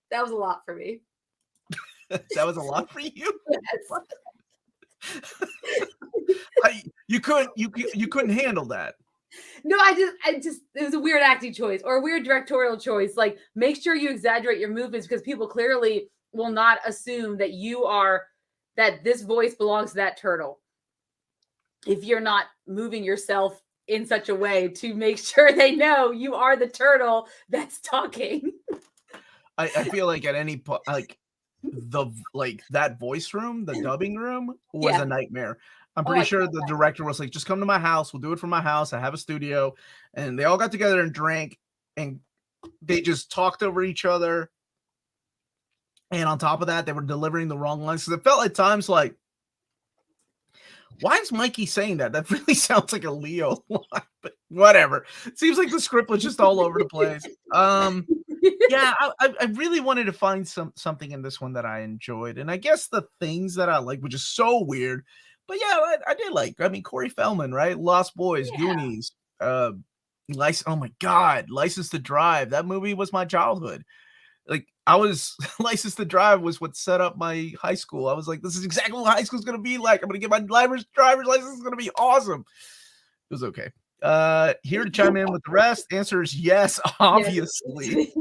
that was a lot for me. That was a lot for you? Yes. You couldn't handle that. No, I just it was a weird acting choice or a weird directorial choice. Like, make sure you exaggerate your movements because people clearly will not assume that this voice belongs to that turtle if you're not moving yourself in such a way to make sure they know you are the turtle that's talking. I feel like at any point, that voice room, the dubbing room was a nightmare. I'm pretty sure the director was like, just come to my house. We'll do it from my house. I have a studio. And they all got together and drank and they just talked over each other. And on top of that, they were delivering the wrong lines. Because it felt at times like, why is Mikey saying that? That really sounds like a Leo line, but whatever. It seems like the script was just all over the place. Yeah, I really wanted to find something in this one that I enjoyed. And I guess the things that I like, which is so weird, but yeah, I did like. I mean, Corey Feldman, right? Lost Boys, Goonies, oh my God, License to Drive. That movie was my childhood. Like, I was License to Drive was what set up my high school. I was like, this is exactly what high school's gonna be like. I'm gonna get my driver's license. It's gonna be awesome. It was okay. Here to chime in with the rest. Answer is yes, obviously.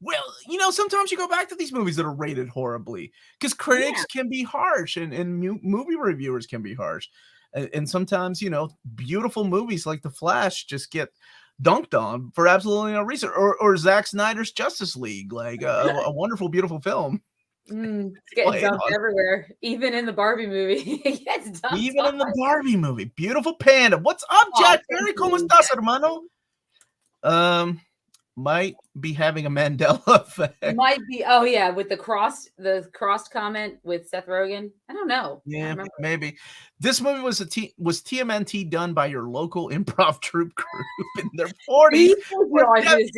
Well, sometimes you go back to these movies that are rated horribly because critics can be harsh and movie reviewers can be harsh. And sometimes, beautiful movies like The Flash just get dunked on for absolutely no reason. Or Zack Snyder's Justice League, like a wonderful, beautiful film. It's getting dunked everywhere, even in the Barbie movie. Even in the Barbie movie. Beautiful Panda. What's up, Jack? Perry? ¿Cómo estás, hermano? Might be having a Mandela effect. Might be. Oh yeah, with the crossed comment with Seth Rogen. I don't know. Yeah, maybe. This movie was TMNT done by your local improv troupe group in their 40s.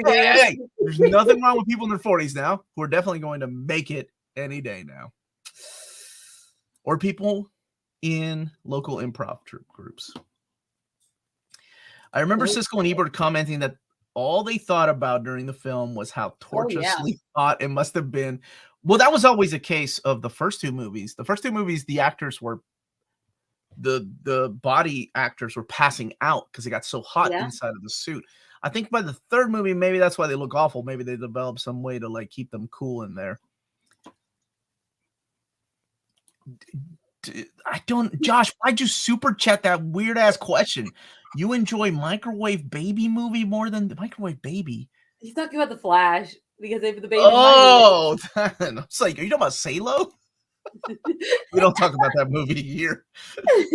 Hey, there's nothing wrong with people in their 40s now who are definitely going to make it any day now. Or people in local improv troupe groups. I remember Siskel and Ebert commenting that all they thought about during the film was how torturously hot it must have been. Well, that was always a case of the first two movies. The first two movies, the actors were the body actors were passing out because they got so hot inside of the suit. I think by the third movie, maybe that's why they look awful. Maybe they developed some way to like keep them cool in there. Josh, why'd you super chat that weird ass question? You enjoy Microwave Baby movie more than the Microwave Baby? He's talking about The Flash because they put the baby. Oh, it's like, are you talking about Salo? We don't talk about that movie here.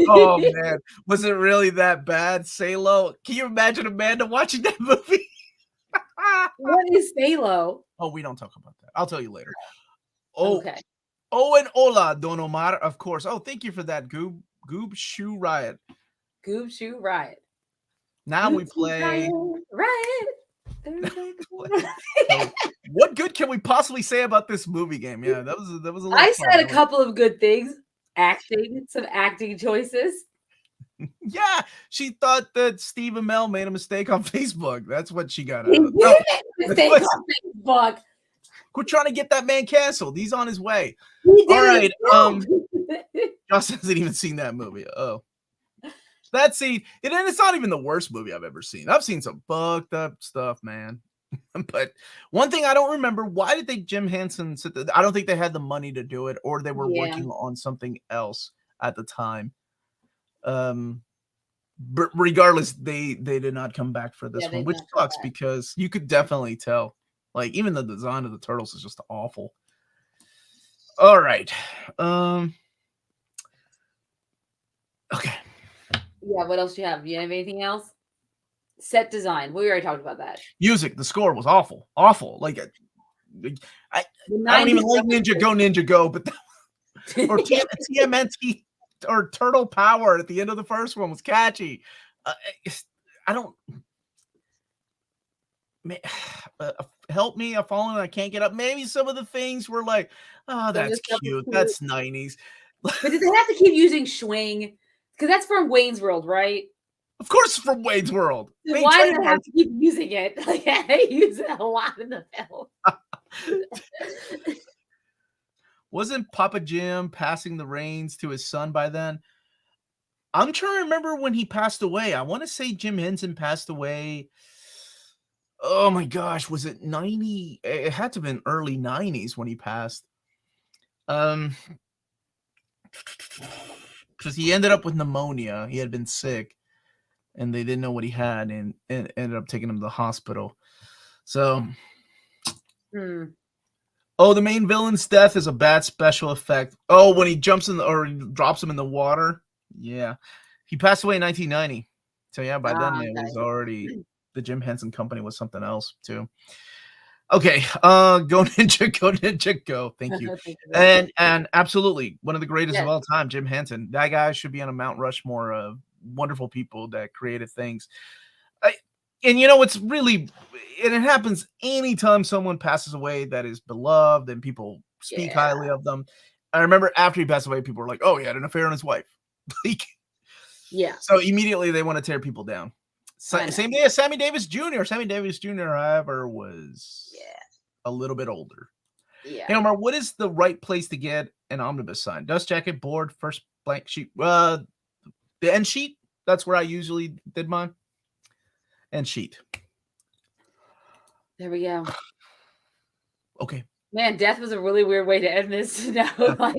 Oh man, was it really that bad, Salo? Can you imagine Amanda watching that movie? What is Salo? Oh, we don't talk about that. I'll tell you later. Oh, okay. Oh, and hola, Don Omar, of course. Oh, thank you for that, Goob Shoe Riot. Goob Shoe Riot. Now we play. Riot. What good can we possibly say about this movie game? Yeah, that was a little I said a couple of good things. Some acting choices. Yeah, she thought that Steve Amell made a mistake on Facebook. That's what she got out of it. Mistake on Facebook. Quit trying to get that man canceled. He's on his way. All right. Josh hasn't even seen that movie. Oh. That scene, and it's not even the worst movie I've ever seen. I've seen some fucked up stuff, man. But one thing I don't remember, why did they Jim Henson sit there? I don't think they had the money to do it, or they were working on something else at the time. But regardless, they did not come back for this one, which sucks because you could definitely tell. Like, even the design of the turtles is just awful. All right. Okay. Yeah, what else do you have? Do you have anything else? Set design. We already talked about that. Music. The score was awful. Awful. Like, I don't even like Ninja Go, but or TMNT or Turtle Power at the end of the first one was catchy. I don't. Help me, I'm falling, I can't get up. Maybe some of the things were like, oh, that's cute. That's 90s. But did they have to keep using Schwing? Because that's from Wayne's World, right? Of course, from Wayne's World. Why do they have to keep using it? Like, they use it a lot in the film. Wasn't Papa Jim passing the reins to his son by then? I'm trying to remember when he passed away. I want to say Jim Henson passed away. Oh my gosh, was it 90? It had to have been early 90s when he passed. Because he ended up with pneumonia. He had been sick, and they didn't know what he had, and ended up taking him to the hospital. So, oh, the main villain's death is a bad special effect. Oh, when he jumps in or he drops him in the water. Yeah, he passed away in 1990. So yeah, by then it was already the Jim Henson Company was something else too. Okay, go Ninja, go Ninja, go. Thank you. And absolutely one of the greatest of all time, Jim Henson. That guy should be on a Mount Rushmore of wonderful people that created things. And you know, it's really, and it happens anytime someone passes away that is beloved and people speak highly of them. I remember after he passed away, people were like, "Oh, he had an affair on his wife." Like, so immediately they want to tear people down. Same day as Sammy Davis Jr. Sammy Davis Jr., however, was a little bit older. Yeah. Hey, Omar, what is the right place to get an omnibus sign? Dust jacket, board, first blank sheet. The end sheet. That's where I usually did mine. End sheet. There we go. Okay. Man, death was a really weird way to end this. No, like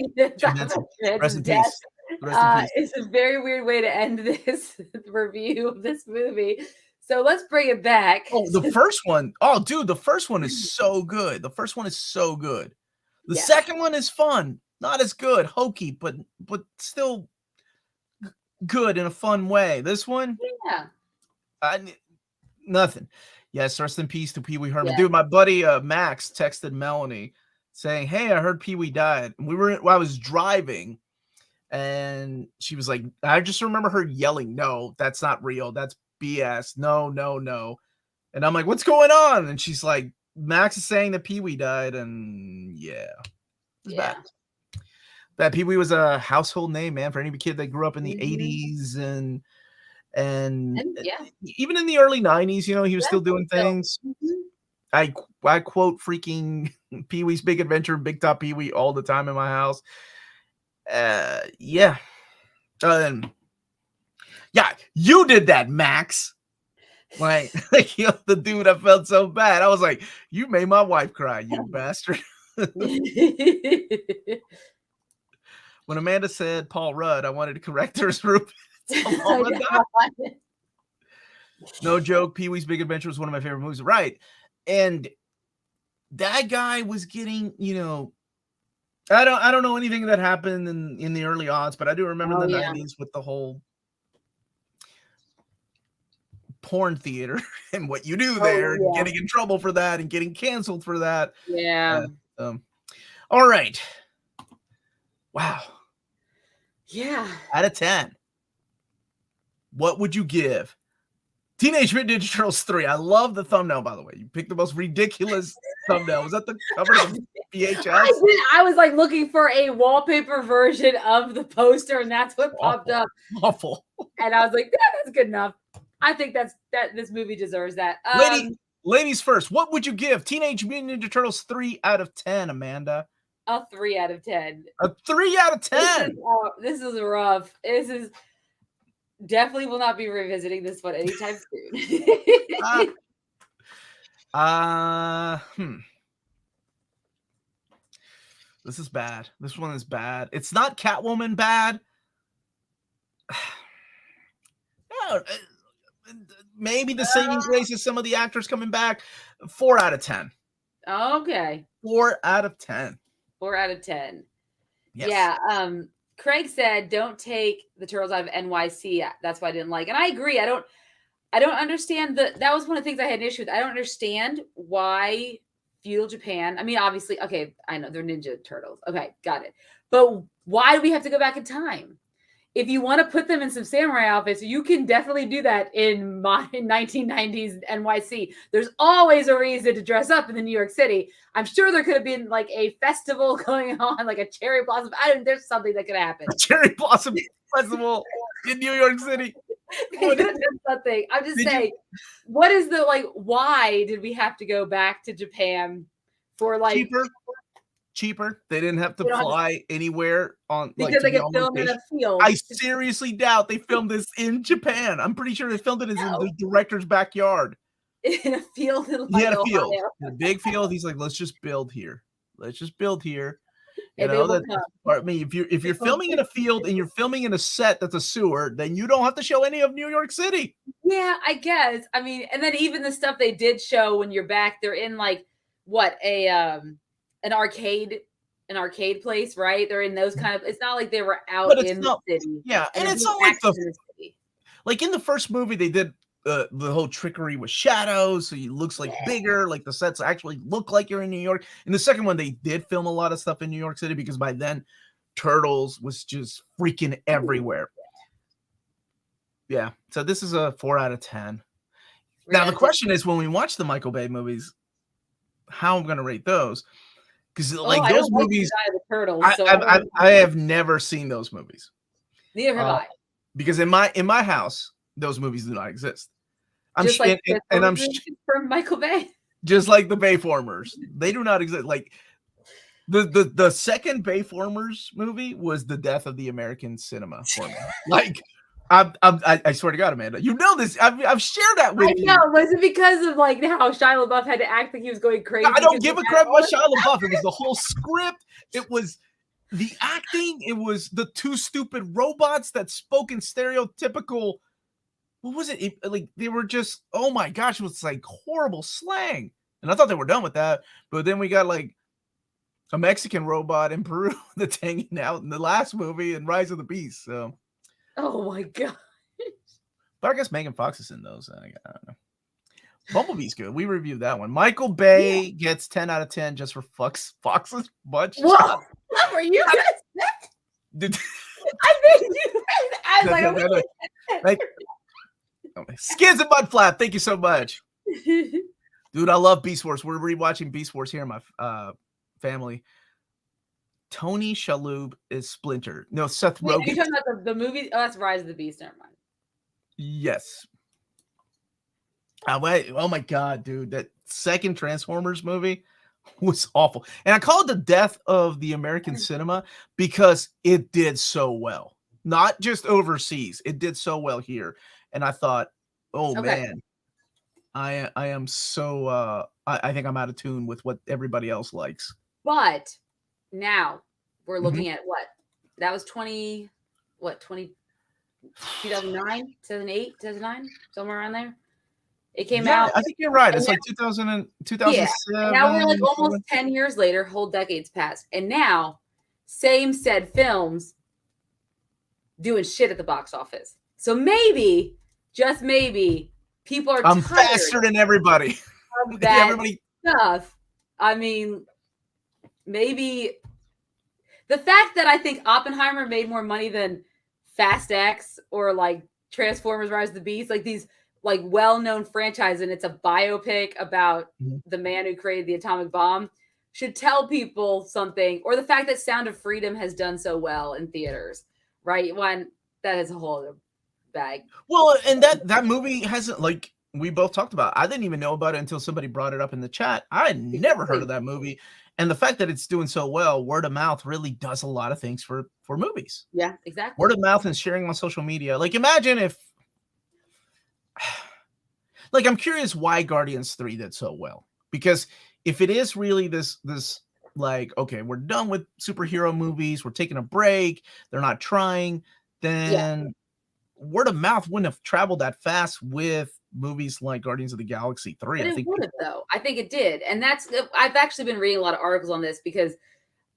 Rest in peace. It's a very weird way to end this review of this movie. So let's bring it back. Oh, the first one. Oh, dude, the first one is so good. The first one is so good. The second one is fun. Not as good, hokey, but still good in a fun way. This one, nothing. Yes, rest in peace to Pee Wee Herman. Dude, my buddy Max texted Melanie saying, "Hey, I heard Pee Wee died." And I was driving, and she was like, I just remember her yelling, "No, that's not real. That's BS. No, no, no." And I'm like, "What's going on?" And she's like, "Max is saying that Pee Wee died," and bad. That Pee Wee was a household name, man, for any kid that grew up in the 80s and even in the early 90s, you know, he was still doing things. I quote freaking Pee Wee's Big Adventure, Big Top Pee Wee all the time in my house. You did that, Max. Like the dude, I felt so bad. I was like, "You made my wife cry, you bastard." When Amanda said Paul Rudd, I wanted to correct her as Rupert. No joke. Pee Wee's Big Adventure was one of my favorite movies. Right. And that guy was getting, you know, I don't know anything that happened in the early odds, but I do remember the 90s with the whole porn theater and what you do there and getting in trouble for that and getting canceled for that. Yeah. All right. Wow. Yeah. Out of 10. What would you give Teenage Mutant Ninja Turtles 3? I love the thumbnail, by the way. You picked the most ridiculous thumbnail. Was that the cover of the VHS? I was like looking for a wallpaper version of the poster, and that's what popped up. Awful. And I was like, that's good enough. I think that this movie deserves that. Ladies first, what would you give Teenage Mutant Ninja Turtles 3 out of 10, Amanda? A 3 out of 10. A 3 out of 10. This is rough. This is definitely will not be revisiting this one anytime soon. This is bad. This one is bad. It's not Catwoman bad. Maybe the saving grace is some of the actors coming back. 4 out of 10. Okay. 4 out of 10. 4 out of 10. Yes. Yeah. Craig said, "Don't take the Turtles out of NYC." That's why I didn't like. And I agree. I don't understand that was one of the things I had an issue with. I don't understand why feudal Japan. I mean, obviously, okay, I know they're Ninja Turtles. Okay, got it. But why do we have to go back in time? if you want to put them in some samurai outfits, you can definitely do that in my 1990s NYC. There's always a reason to dress up in the New York City. I'm sure there could have been like a festival going on, like a cherry blossom. There's something that could happen. A cherry blossom festival in New York City. Something. I'm just saying, what is the like? Why did we have to go back to Japan for like cheaper? They didn't have to fly anywhere on because they could film in a field. I seriously doubt they filmed this in Japan. I'm pretty sure they filmed it in the director's backyard. In a field in he had a field, a big field. He's like, let's just build here. Let's just build here. You know, that's part of me. If you're filming in a field and you're filming in a set that's a sewer, then you don't have to show any of New York City. Yeah, I guess. I mean, and then even the stuff they did show when you're back, they're in like what an arcade place, right? They're in those kind of. It's not like they were out in the city. Yeah, and it's not like like in the first movie they did. The whole trickery with shadows, so it looks like bigger, like the sets actually look like you're in New York. In the second one, they did film a lot of stuff in New York City because by then, Turtles was just freaking everywhere. Yeah, so this is a 4 out of 10. Now the question is, when we watch the Michael Bay movies, how I'm going to rate those? Because like those movies, Turtles, I have never seen those movies. Neither have I. Because in my house, those movies do not exist. I'm from Michael Bay, just like the Bayformers, they do not exist. Like the second Bayformers movie was the death of the American cinema for me. Like I swear to God, Amanda, you know this. I've shared that with you. I know. Was it because of like how Shia LaBeouf had to act like he was going crazy? I don't give a crap about Shia LaBeouf. It was the whole script. It was the acting. It was the two stupid robots that spoke in stereotypical. What was it? Like they were just, oh my gosh, it was like horrible slang. And I thought they were done with that. But then we got like a Mexican robot in Peru that's hanging out in the last movie and Rise of the Beast. So, oh my God. But I guess Megan Fox is in those. I don't know. Bumblebee's good. We reviewed that one. Michael Bay gets 10 out of 10 just for Fox's bunch. What were you gonna say? I think you. I was like Skids and Mud Flap, thank you so much. Dude, I love Beast Wars. We're rewatching Beast Wars here in my family. Tony Shalhoub is Splinter. No, Seth Rogen. Are you talking about the movie? Oh, that's Rise of the Beast. Never mind. Yes. Oh my God, dude. That second Transformers movie was awful. And I call it the death of the American cinema because it did so well. Not just overseas. It did so well here. And I thought, man, I am so I think I'm out of tune with what everybody else likes. But now we're looking at what? That was 2009, 2008, 2009, somewhere around there. It came out. I think you're right. It's like 2007. Yeah. And now we're like almost 10 years later, whole decades passed. And now, same said films doing shit at the box office. So maybe, just maybe, people are I'm faster than everybody. Of that stuff. I mean, maybe the fact that I think Oppenheimer made more money than Fast X or like Transformers Rise of the Beast, like these like well-known franchise, and it's a biopic about the man who created the atomic bomb, should tell people something. Or the fact that Sound of Freedom has done so well in theaters, right? One that is a whole other bag. Well, and that movie hasn't, like we both talked about, I didn't even know about it until somebody brought it up in the chat. I had never heard of that movie. And the fact that it's doing so well, word of mouth really does a lot of things for movies. Yeah, exactly. Word of mouth and sharing on social media. Like, imagine if, like, I'm curious why Guardians 3 did so well. Because if it is really this like, okay, we're done with superhero movies, we're taking a break, they're not trying, then word of mouth wouldn't have traveled that fast with movies like Guardians of the Galaxy 3. But it would have, though. I think it did. And I've actually been reading a lot of articles on this because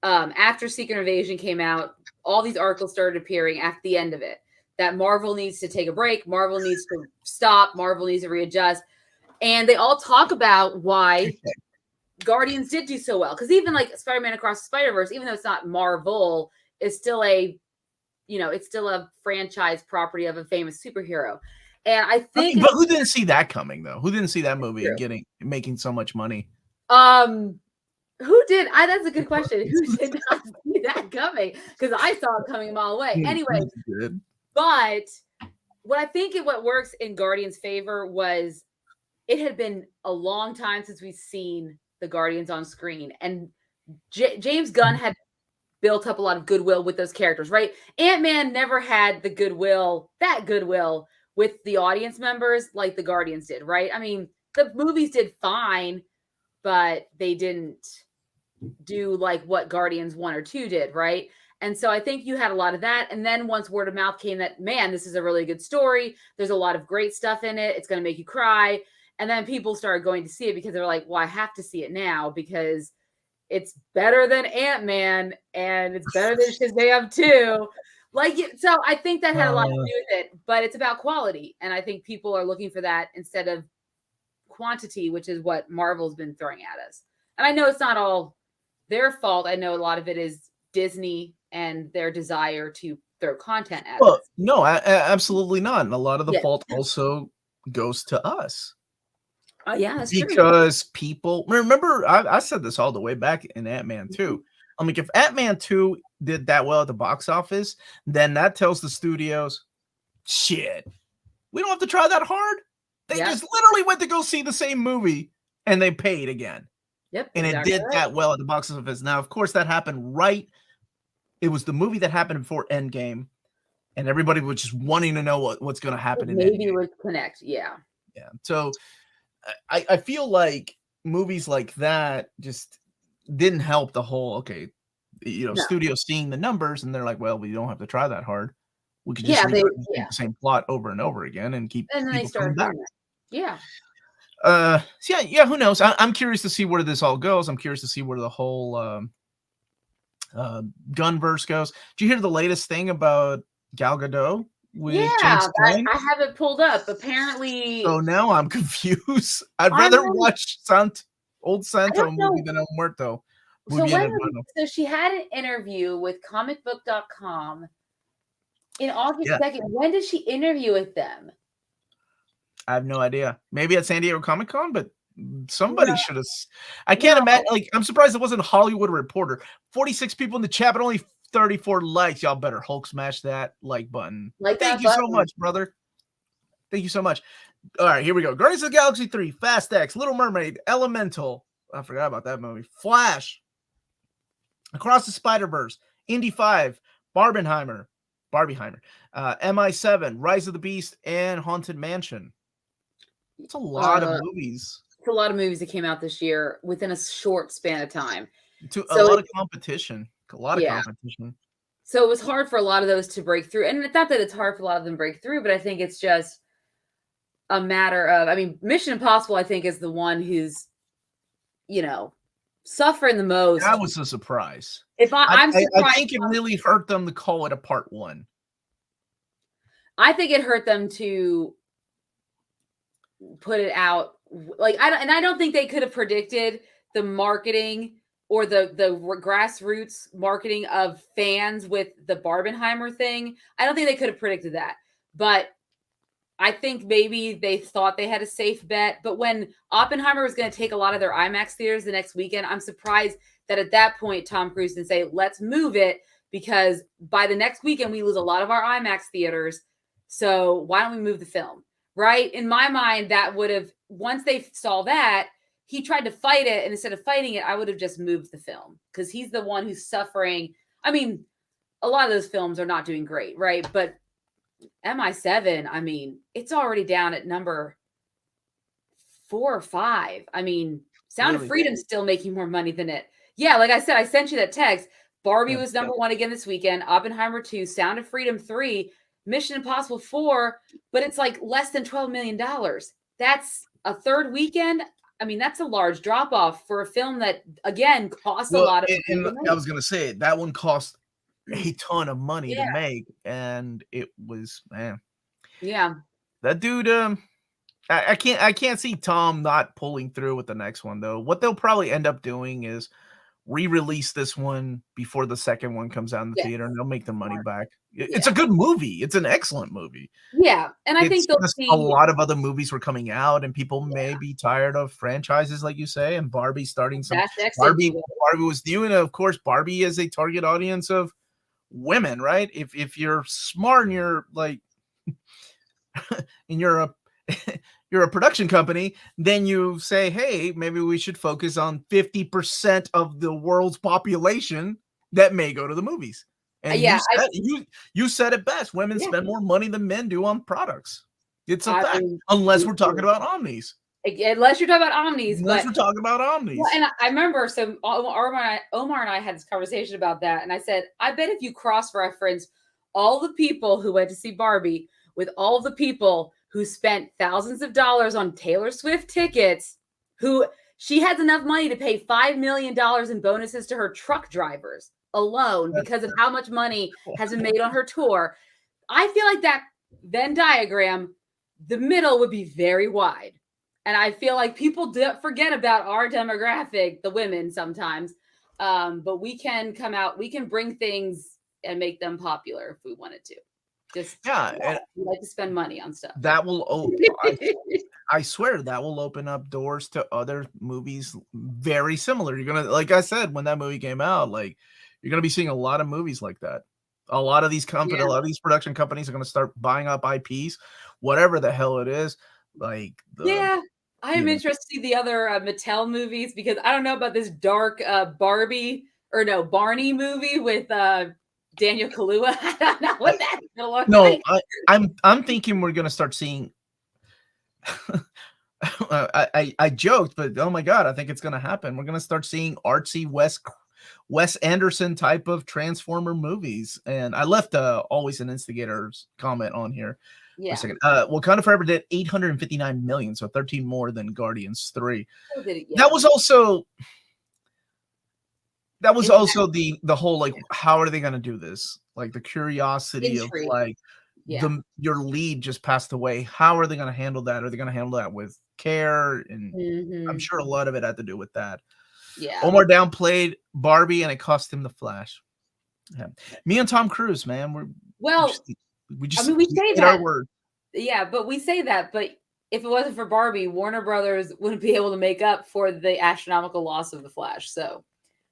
after Secret Invasion came out, all these articles started appearing at the end of it. That Marvel needs to take a break. Marvel needs to stop. Marvel needs to readjust. And they all talk about why Guardians did do so well. Because even like Spider-Man Across the Spider-Verse, even though it's not Marvel, is still a it's still a franchise property of a famous superhero. And I think but who didn't see that coming though? Who didn't see that movie true. and making so much money? Who did? That's a good question. Who did not see that coming? Because I saw it coming a mile away. Anyway, but what works in Guardians' favor was it had been a long time since we've seen the Guardians on screen, and James Gunn had built up a lot of goodwill with those characters, right? Ant-Man never had the goodwill with the audience members like the Guardians did, right? I mean, the movies did fine, but they didn't do like what Guardians 1 or 2 did, right? And so I think you had a lot of that. And then once word of mouth came that, man, this is a really good story. There's a lot of great stuff in it. It's going to make you cry. And then people started going to see it because they're like, well, I have to see it now because it's better than Ant-Man and it's better than Shazam 2. So I think that had a lot to do with it, but it's about quality. And I think people are looking for that instead of quantity, which is what Marvel's been throwing at us. And I know it's not all their fault. I know a lot of it is Disney and their desire to throw content at us. No, absolutely not. And a lot of the fault also goes to us. Yeah, that's because true. People remember I said this all the way back in Ant-Man 2. I mean, if Ant-Man 2 did that well at the box office, then that tells the studios, shit, we don't have to try that hard. They just literally went to go see the same movie and they paid again. Yep. And it did that well at the box office. Now, of course, that happened it was the movie that happened before Endgame, and everybody was just wanting to know what's going to happen in Endgame. Maybe it would connect. Yeah. Yeah. So I feel like movies like that just didn't help the whole, studio seeing the numbers and they're like, well, we don't have to try that hard. We could just repeat the same plot over and over again and keep people coming back. Yeah. Who knows? I'm curious to see where this all goes. I'm curious to see where the whole Gunverse goes. Did you hear the latest thing about Gal Gadot? I have it pulled up. Apparently, so now I'm confused. I'd rather watch old Santo movie than El Muerto. So she had an interview with comicbook.com in August 2nd. When did she interview with them? I have no idea. Maybe at San Diego Comic-Con, but somebody should have. I can't imagine. I'm surprised it wasn't Hollywood Reporter. 46 people in the chat, but only 34 likes. Y'all better Hulk smash that like button. Thank you so much, brother. Thank you so much. All right, here we go. Guardians of the Galaxy 3, Fast X, Little Mermaid, Elemental. I forgot about that movie. Flash, Across the Spider-Verse, Indy 5, Barbenheimer, MI7, Rise of the Beast, and Haunted Mansion. It's a lot of movies. It's a lot of movies that came out this year within a short span of time. A lot of competition. Competition. So it was hard for a lot of those to break through. And it's not that it's hard for a lot of them to break through, but I think it's just a matter of, Mission Impossible, I think, is the one who's, suffering the most. That was a surprise. I'm surprised. I think it really hurt them to call it a part 1. I think it hurt them to put it out. I don't think they could have predicted the marketing or the grassroots marketing of fans with the Barbenheimer thing. I don't think they could have predicted that. But I think maybe they thought they had a safe bet. But when Oppenheimer was going to take a lot of their IMAX theaters the next weekend, I'm surprised that at that point Tom Cruise didn't say, let's move it, because by the next weekend we lose a lot of our IMAX theaters. So why don't we move the film? Right? In my mind, that would have, once they saw that, he tried to fight it, and instead of fighting it, I would have just moved the film because he's the one who's suffering. A lot of those films are not doing great, right? But MI7, it's already down at number 4 or 5. Sound of Freedom's still making more money than it. Yeah, like I said, I sent you that text. Barbie was number 1 again this weekend. Oppenheimer 2, Sound of Freedom 3, Mission Impossible 4, but it's like less than $12 million. That's a third weekend. That's a large drop off for a film that, again, costs a lot of money. I was going to say, that one cost a ton of money to make, and it was, man. Yeah. That dude, I can't see Tom not pulling through with the next one, though. What they'll probably end up doing is re-release this one before the second one comes out in the theater, and they'll make their money back. It's a good movie. It's an excellent movie. Yeah, and I think they'll just see a lot of other movies were coming out, and people may be tired of franchises, like you say. And Barbie starting some. Fast X Barbie debut. was new, and of course, Barbie is a target audience of women, right? If you're smart and you're like, and you're a you're a production company, then you say, hey, maybe we should focus on 50% of the world's population that may go to the movies. And Yeah, you said it best. Women Yeah. spend more money than men do on products. It's a I fact, mean, unless me we're talking too. about Omnis. Unless you're talking about Omnis, Unless but we're talking about Omnis. well, and I remember, so Omar and I had this conversation about that, and I said, I bet if you cross-reference all the people who went to see Barbie with all the people who spent thousands of dollars on Taylor Swift tickets, who she has enough money to pay $5 million in bonuses to her truck drivers alone because of how much money has been made on her tour. I feel like that Venn diagram, the middle would be very wide. And I feel like people forget about our demographic, the women sometimes. But we can come out, we can bring things and make them popular if we wanted to. Just and we like to spend money on stuff. That will I swear that will open up doors to other movies very similar. You're gonna, like I said, when that movie came out, like you're gonna be seeing a lot of movies like that. A lot of these companies, a lot of these production companies are gonna start buying up IPs, whatever the hell it is. Like I am interested to see the other Mattel movies because I don't know about this dark Barney movie with Daniel Kaluuya. I don't know what that's gonna look like. I'm thinking we're gonna start seeing. I joked, but oh my god, I think it's gonna happen. We're gonna start seeing artsy Wes Anderson type of Transformer movies. And I left Always an Instigator's comment on here. For a second. Wakanda Forever did 859 million, so 13 more than Guardians 3. That was also the whole, like, how are they going to do this? Like the curiosity of like your lead just passed away. How are they going to handle that? Are they going to handle that with care? And I'm sure a lot of it had to do with that. Yeah. Omar downplayed Barbie and it cost him the Flash. Yeah. Me and Tom Cruise, man. We say that. Our word. Yeah, but we say that. But if it wasn't for Barbie, Warner Brothers wouldn't be able to make up for the astronomical loss of the Flash. So,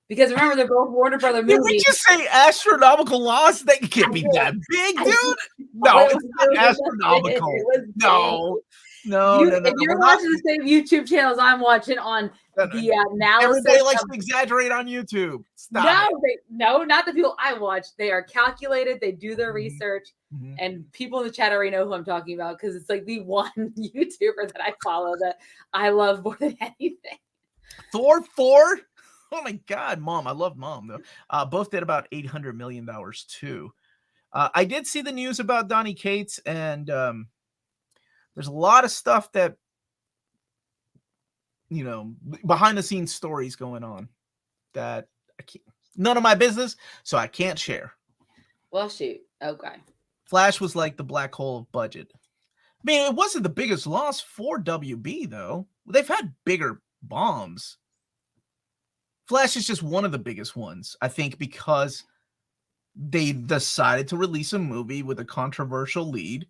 because remember, they're both Warner Brothers movies. Did we just say astronomical loss? They can't be that big, dude. No, it's not astronomical. No. If you're watching the same YouTube channels I'm watching on the analysis, everybody likes to exaggerate on YouTube. Stop. No, not the people I watch. They are calculated. They do their research, and people in the chat already know who I'm talking about because it's like the one YouTuber that I follow that I love more than anything. Thor 4. Oh my God, Mom! I love Mom though. Both did about $800 million too. I did see the news about Donny Cates, and there's a lot of stuff that, behind the scenes stories going on that none of my business, so I can't share. Well, shoot. Okay. Flash was like the black hole of budget. I mean, it wasn't the biggest loss for WB though. They've had bigger bombs. Flash is just one of the biggest ones, I think, because they decided to release a movie with a controversial lead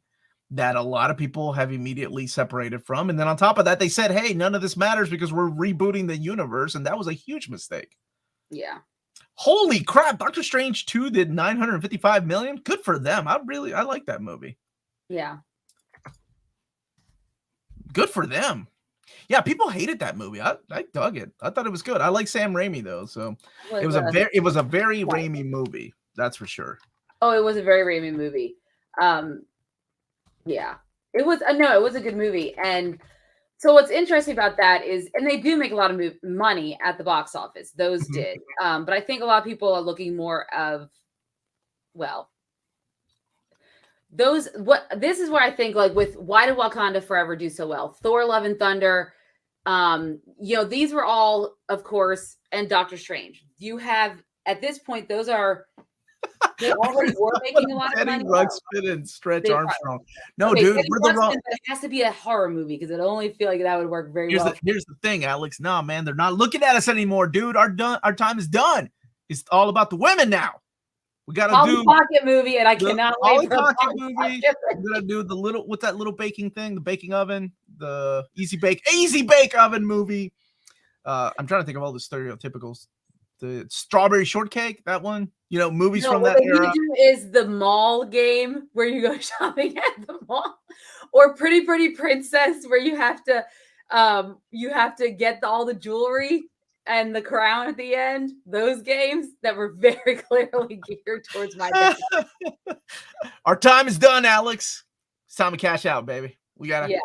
that a lot of people have immediately separated from. And then on top of that, they said, hey, none of this matters because we're rebooting the universe. And that was a huge mistake. Yeah. Holy crap. Doctor Strange 2 did 955 million. Good for them. I like that movie. Yeah. Good for them. Yeah, people hated that movie. I dug it. I thought it was good. I like Sam Raimi though, so it was a very Raimi movie. That's for sure. Oh, it was a very Raimi movie. Yeah, it was. No, it was a good movie. And so what's interesting about that is, and they do make a lot of money at the box office. Those did, but I think a lot of people are looking more of, this is where I think, like, with why did Wakanda Forever do so well? Thor: Love and Thunder, these were all, of course, and Doctor Strange. You have at this point, they already were making a lot of money. Ruxpin and Stretch Armstrong. No, dude, we're the wrong. It has to be a horror movie because it only feel like that would work very well. Here's the thing, Alex. No, man, they're not looking at us anymore, dude. Our time is done. It's all about the women now. We gotta Polly do Pocket movie, and I the cannot Polly wait for a Pocket Polly movie. Pocket. We're gonna do the little what's that little baking thing? The baking oven, the easy bake oven movie. I'm trying to think of all the stereotypicals. The strawberry shortcake, that one. You know, movies No, from what that they need era. to do is the mall game where you go shopping at the mall, or Pretty Pretty Princess where you have to get all the jewelry and the crown at the end. Those games that were very clearly geared towards my dad. Our time is done, Alex. It's time to cash out, baby. We gotta. Yeah.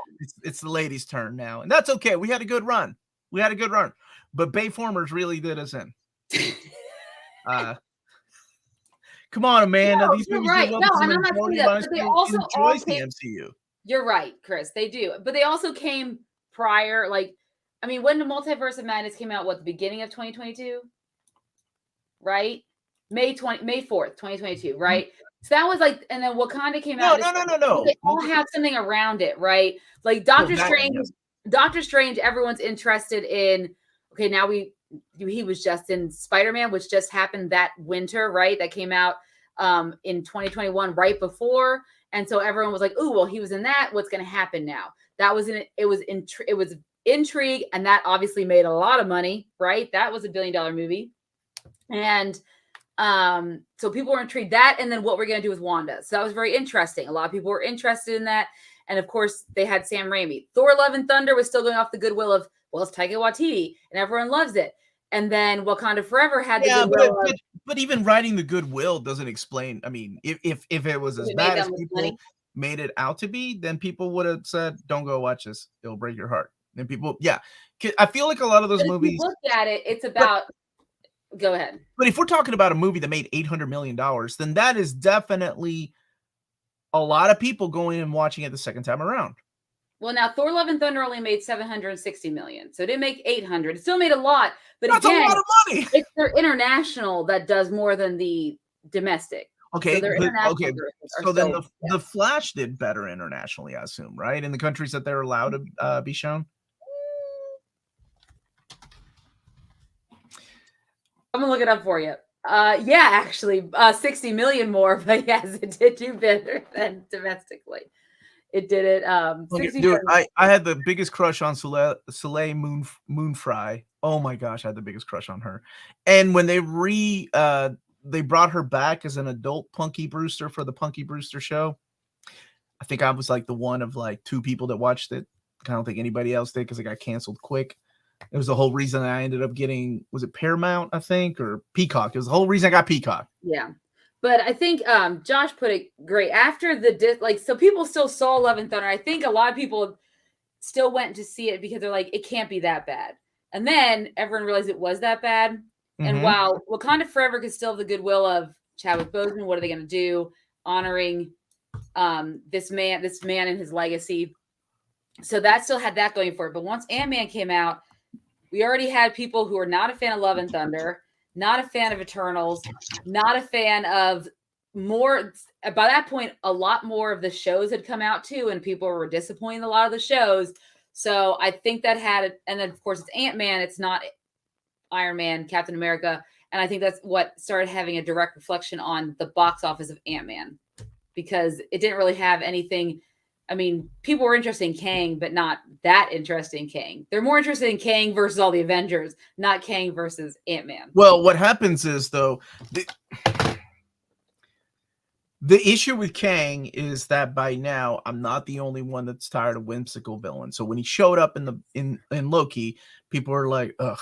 It's the ladies' turn now, and that's okay. We had a good run. But Bayformers really did us in. Come on, Amanda. No, These you're movies right. did well No, because the and I'm not saying majority of that, us but they also all enjoys the came. MCU. You're right, Chris. They do, but they also came prior. Like, I mean, when the Multiverse of Madness came out, what, the beginning of 2022, right? May 4th, 2022, right? So that was like, and then Wakanda came out. No. They all have something around it, right? Like Doctor Strange. Yes. Doctor Strange. Everyone's interested in. Okay, now he was just in Spider-Man, which just happened that winter, right? That came out in 2021, right before. And so everyone was like, "Oh, well, he was in that. What's going to happen now?" That was it was intrigue, and that obviously made a lot of money, right? That was $1 billion movie, and so people were intrigued that, and then what we're going to do with Wanda. So that was very interesting. A lot of people were interested in that, and of course they had Sam Raimi. Thor: Love and Thunder was still going off the goodwill of, well, it's Taika Waititi, and everyone loves it. And then Wakanda Forever had the goodwill of. But even writing the goodwill doesn't explain. I mean, if it was as bad as people made it out to be, then people would have said, "Don't go watch this; it'll break your heart." And people, yeah, I feel like a lot of those movies. If you look at it, it's about. Go ahead. But if we're talking about a movie that made $800 million, then that is definitely a lot of people going and watching it the second time around. Well, now Thor: Love and Thunder only made $760 million, so it didn't make 800. It still made a lot, but that's again, a lot of money. It's their international that does more than the domestic. Okay, so So then the Flash did better internationally, I assume, right? In the countries that they're allowed to be shown. I'm gonna look it up for you. Yeah, actually, 60 million more, but yes, it did do better than domestically. It did it. Dude, I had the biggest crush on Soleil Moonfry. Oh my gosh, I had the biggest crush on her. And when they brought her back as an adult Punky Brewster for the Punky Brewster show, I think I was like the one of like 2 people that watched it. I don't think anybody else did because it got canceled quick. It was the whole reason I ended up getting, was it Paramount, I think, or Peacock? It was the whole reason I got Peacock. Yeah. But I think Josh put it great. After so people still saw Love and Thunder. I think a lot of people still went to see it because they're like, it can't be that bad. And then everyone realized it was that bad. Mm-hmm. And while Wakanda Forever could still have the goodwill of Chadwick Boseman, what are they going to do? Honoring this man and his legacy. So that still had that going for it. But once Ant-Man came out, we already had people who are not a fan of Love and Thunder, not a fan of Eternals, not a fan of more. By that point, a lot more of the shows had come out too, and people were disappointed in a lot of the shows. So I think that had it. And then, of course, it's Ant-Man. It's not Iron Man, Captain America. And I think that's what started having a direct reflection on the box office of Ant-Man, because it didn't really have anything. I mean, people were interested in Kang, but not that interested in Kang. They're more interested in Kang versus all the Avengers, not Kang versus Ant-Man. Well, what happens is, though, the issue with Kang is that by now I'm not the only one that's tired of whimsical villains. So when he showed up in Loki, people were like, ugh.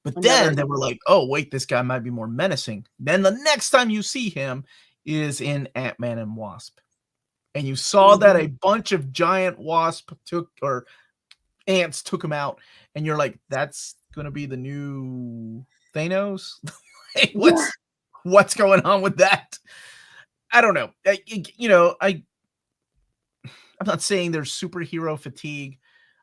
But then they were like, oh, wait, this guy might be more menacing. Then the next time you see him is in Ant-Man and Wasp. And you saw that a bunch of giant ants took him out. And you're like, that's going to be the new Thanos? What's going on with that? I don't know. I'm not saying there's superhero fatigue,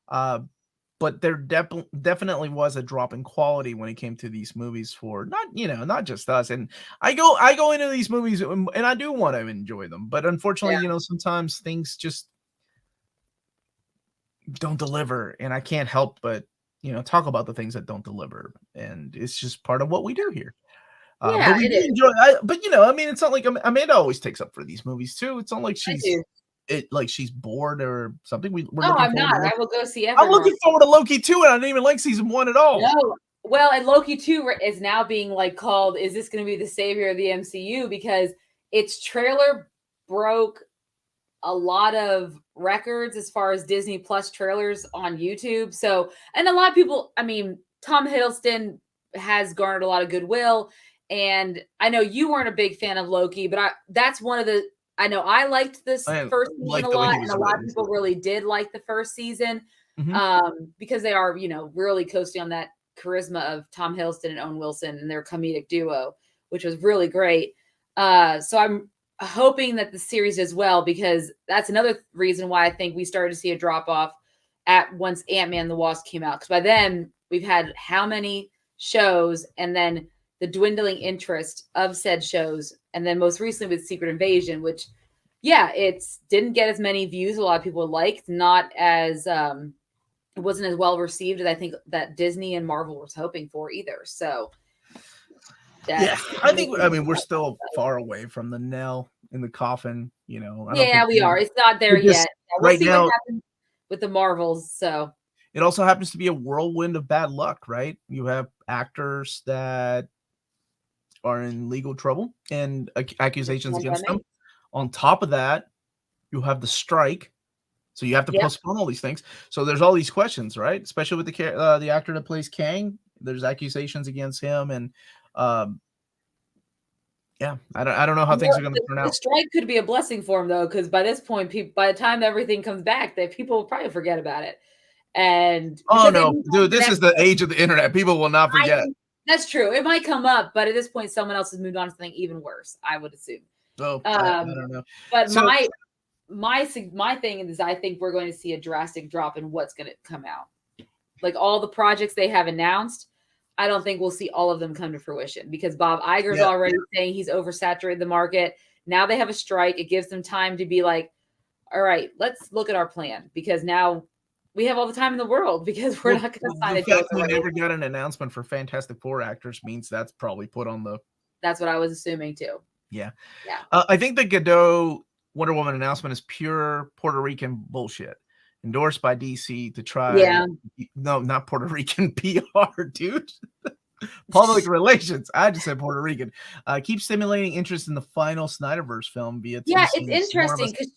but there definitely was a drop in quality when it came to these movies for not just us. And I go into these movies and I do want to enjoy them, but unfortunately, sometimes things just don't deliver, and I can't help but talk about the things that don't deliver, and it's just part of what we do here. Yeah, But we it do is. enjoy. But I mean, it's not like Amanda always takes up for these movies too. It's not like I do. she's bored or something. We're No, looking I'm forward not. to I Loki. will go see I'm every Marvel. looking forward to Loki too, and I didn't even like season 1 at all. No. Well, and Loki 2 is now being like called, is this going to be the savior of the MCU? Because its trailer broke a lot of records as far as Disney Plus trailers on YouTube. So, and a lot of people, I mean, Tom Hiddleston has garnered a lot of goodwill. And I know you weren't a big fan of Loki, but that's one of the, I know I liked this I first season like a the way lot, he and was a lot of written. people really did like the first season Mhm. because they are, really coasting on that charisma of Tom Hiddleston and Owen Wilson and their comedic duo, which was really great. So I'm hoping that the series does well, because that's another reason why I think we started to see a drop off at once Ant-Man and the Wasp came out. Because by then we've had how many shows, and then the dwindling interest of said shows, and then most recently with Secret Invasion, which it's didn't get as many views a lot of people liked, not as it wasn't as well received as I think that Disney and Marvel was hoping for either. So I mean we're still far away from the nail in the coffin. I don't think we are. It's not there we're just- yet. We'll right see now. what happens with the Marvels. So It also happens to be a whirlwind of bad luck, right? You have actors that are in legal trouble and accusations against them. On top of that, you have the strike, so you have to postpone all these things. So there's all these questions, right? Especially with the actor that plays Kang. There's accusations against him, and I don't know how things are going to turn out. The strike could be a blessing for him though, because by this point, by the time everything comes back, that people will probably forget about it. And oh no, dude, this is the age of the internet. People will not forget. That's true. It might come up, but at this point, someone else has moved on to something even worse, I would assume. Oh, I don't know. But my thing is, I think we're going to see a drastic drop in what's going to come out. Like all the projects they have announced, I don't think we'll see all of them come to fruition, because Bob Iger's already saying he's oversaturated the market. Now they have a strike. It gives them time to be like, all right, let's look at our plan, because now we have all the time in the world, because we're not going to sign a deal. The fact we never got an announcement for Fantastic Four actors means that's probably put on the. That's what I was assuming too. Yeah. I think the Godot Wonder Woman announcement is pure Puerto Rican bullshit, endorsed by DC to try. No, not Puerto Rican PR, dude. Public relations. I just said Puerto Rican. Keep stimulating interest in the final Snyderverse film via. It's interesting because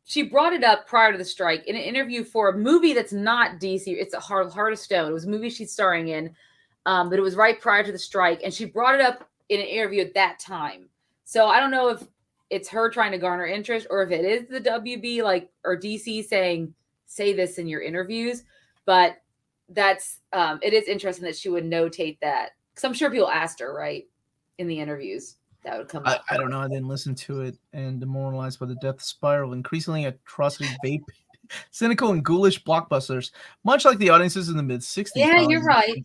she brought it up prior to the strike in an interview for a movie that's not DC. It's a Heart of Stone. It was a movie she's starring in, but it was right prior to the strike, and she brought it up in an interview at that time. So I don't know if it's her trying to garner interest, or if it is the WB or DC saying, say this in your interviews. But that's it is interesting that she would notate that, because I'm sure people asked her, right, in the interviews. That would come up. I don't know. I didn't listen to it, and demoralized by the death spiral, increasingly atrocity, vape, cynical and ghoulish blockbusters, much like the audiences in the mid-60s. Yeah, you're right.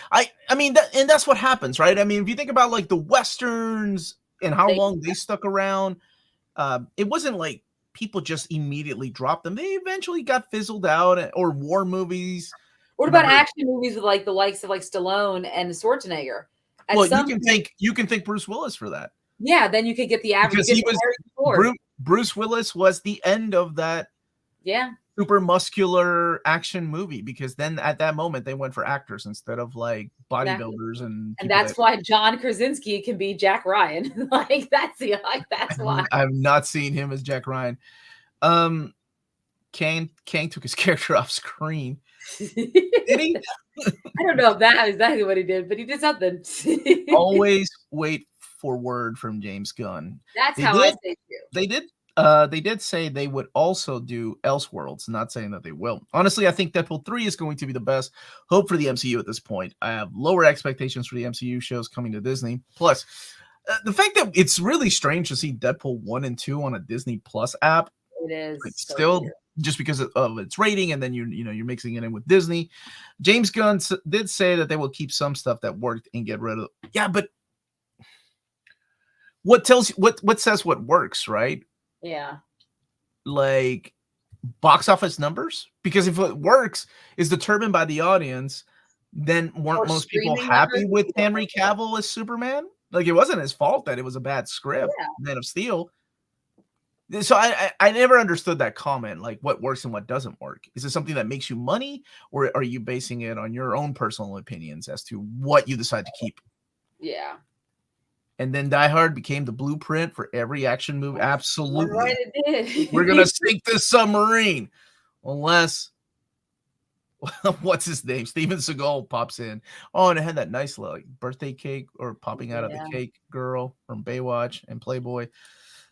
I mean, that's what happens, right? I mean, if you think about like the Westerns and how long they stuck around, it wasn't like people just immediately dropped them. They eventually got fizzled out, or war movies. What about action movies with like the likes of like Stallone and Schwarzenegger? Well, you can thank Bruce Willis for that. Yeah, then you could get the average. Because Bruce Willis was the end of that. Yeah. Super muscular action movie, because then at that moment they went for actors instead of like bodybuilders, and that's why John Krasinski can be Jack Ryan. That's why I've not seen him as Jack Ryan. Kang took his character off screen. Did he? I don't know if that is exactly what he did, but he did something. Always wait for word from James Gunn. That's how I say too. They did say they would also do Elseworlds, not saying that they will. Honestly, I think Deadpool 3 is going to be the best hope for the MCU at this point. I have lower expectations for the MCU shows coming to Disney. Plus, the fact that it's really strange to see Deadpool 1 and 2 on a Disney Plus app. It is. It's still weird. Just because of its rating, and then you're mixing it in with Disney. James Gunn did say that they will keep some stuff that worked and get rid of. Yeah, but what says what works, right? Yeah. Like box office numbers, because if what works is determined by the audience, then weren't Or most people streaming that happy version, with you don't Henry Cavill as Superman? Like, it wasn't his fault that it was a bad script, Yeah. Man of Steel. So I never understood that comment, like what works and what doesn't work. Is it something that makes you money, or are you basing it on your own personal opinions as to what you decide to keep? Yeah. And then Die Hard became the blueprint for every action movie. Right, Absolutely. it We're gonna did. sink this submarine. Unless what's his name? Steven Seagal pops in. Oh, and it had that nice like birthday cake or popping out of the Yeah. cake girl from Baywatch and Playboy.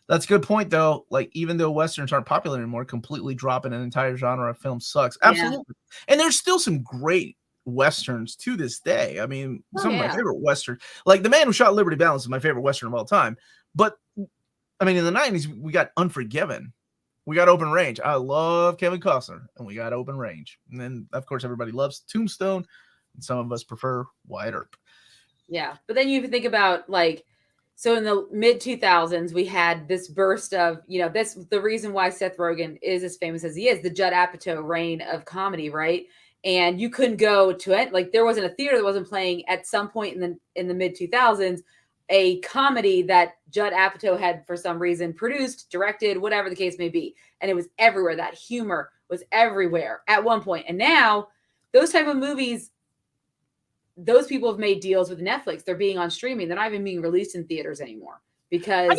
That's a good point, though. Like, even though Westerns aren't popular anymore, completely dropping an entire genre of film sucks. Yeah. Absolutely. And there's still some great Westerns to this day. I mean, Oh, some of my yeah. favorite Westerns, like The Man Who Shot Liberty Balance is my favorite Western of all time. But, I mean, in the 90s, we got Unforgiven. We got Open Range. I love Kevin Costner, and we got Open Range. And then, of course, everybody loves Tombstone, and some of us prefer Wyatt Earp. Yeah. But then you think about, like, so in the mid 2000s, we had this burst of, this the reason why Seth Rogen is as famous as he is, the Judd Apatow reign of comedy, right? And you couldn't go to it, like there wasn't a theater that wasn't playing at some point in the mid 2000s a comedy that Judd Apatow had for some reason produced, directed, whatever the case may be, and it was everywhere. That humor was everywhere at one point, and now those type of movies, those people have made deals with Netflix. They're being on streaming. They're not even being released in theaters anymore because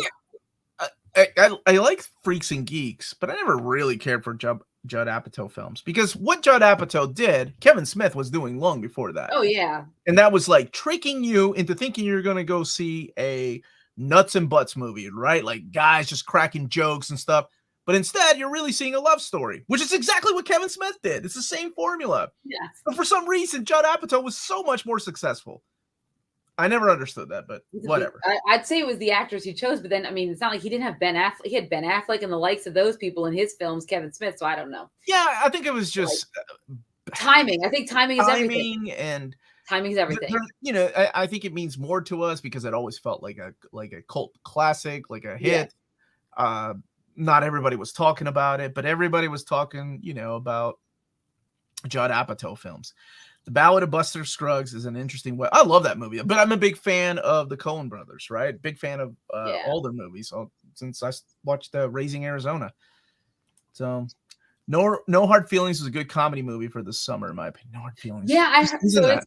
I like Freaks and Geeks, but I never really cared for Judd Apatow films because what Judd Apatow did, Kevin Smith was doing long before that. Oh, yeah. And that was like tricking you into thinking you're going to go see a nuts and butts movie, right? Like guys just cracking jokes and stuff. But instead, you're really seeing a love story, which is exactly what Kevin Smith did. It's the same formula. Yes. But for some reason, Judd Apatow was so much more successful. I never understood that, but whatever. I'd say it was the actors he chose, but then, I mean, it's not like he didn't have Ben Affleck. He had Ben Affleck and the likes of those people in his films, Kevin Smith, so I don't know. Yeah, I think it was just timing. I think timing is everything. And timing is everything. I think it means more to us because it always felt like a cult classic, like a hit. Yeah. Not everybody was talking about it, but everybody was talking, about Judd Apatow films. The Ballad of Buster Scruggs is an interesting way. I love that movie, but I'm a big fan of the Coen brothers, right? Big fan of all their movies since I watched Raising Arizona. So No Hard Feelings was a good comedy movie for the summer, in my opinion. No Hard Feelings. Yeah, I heard. So it's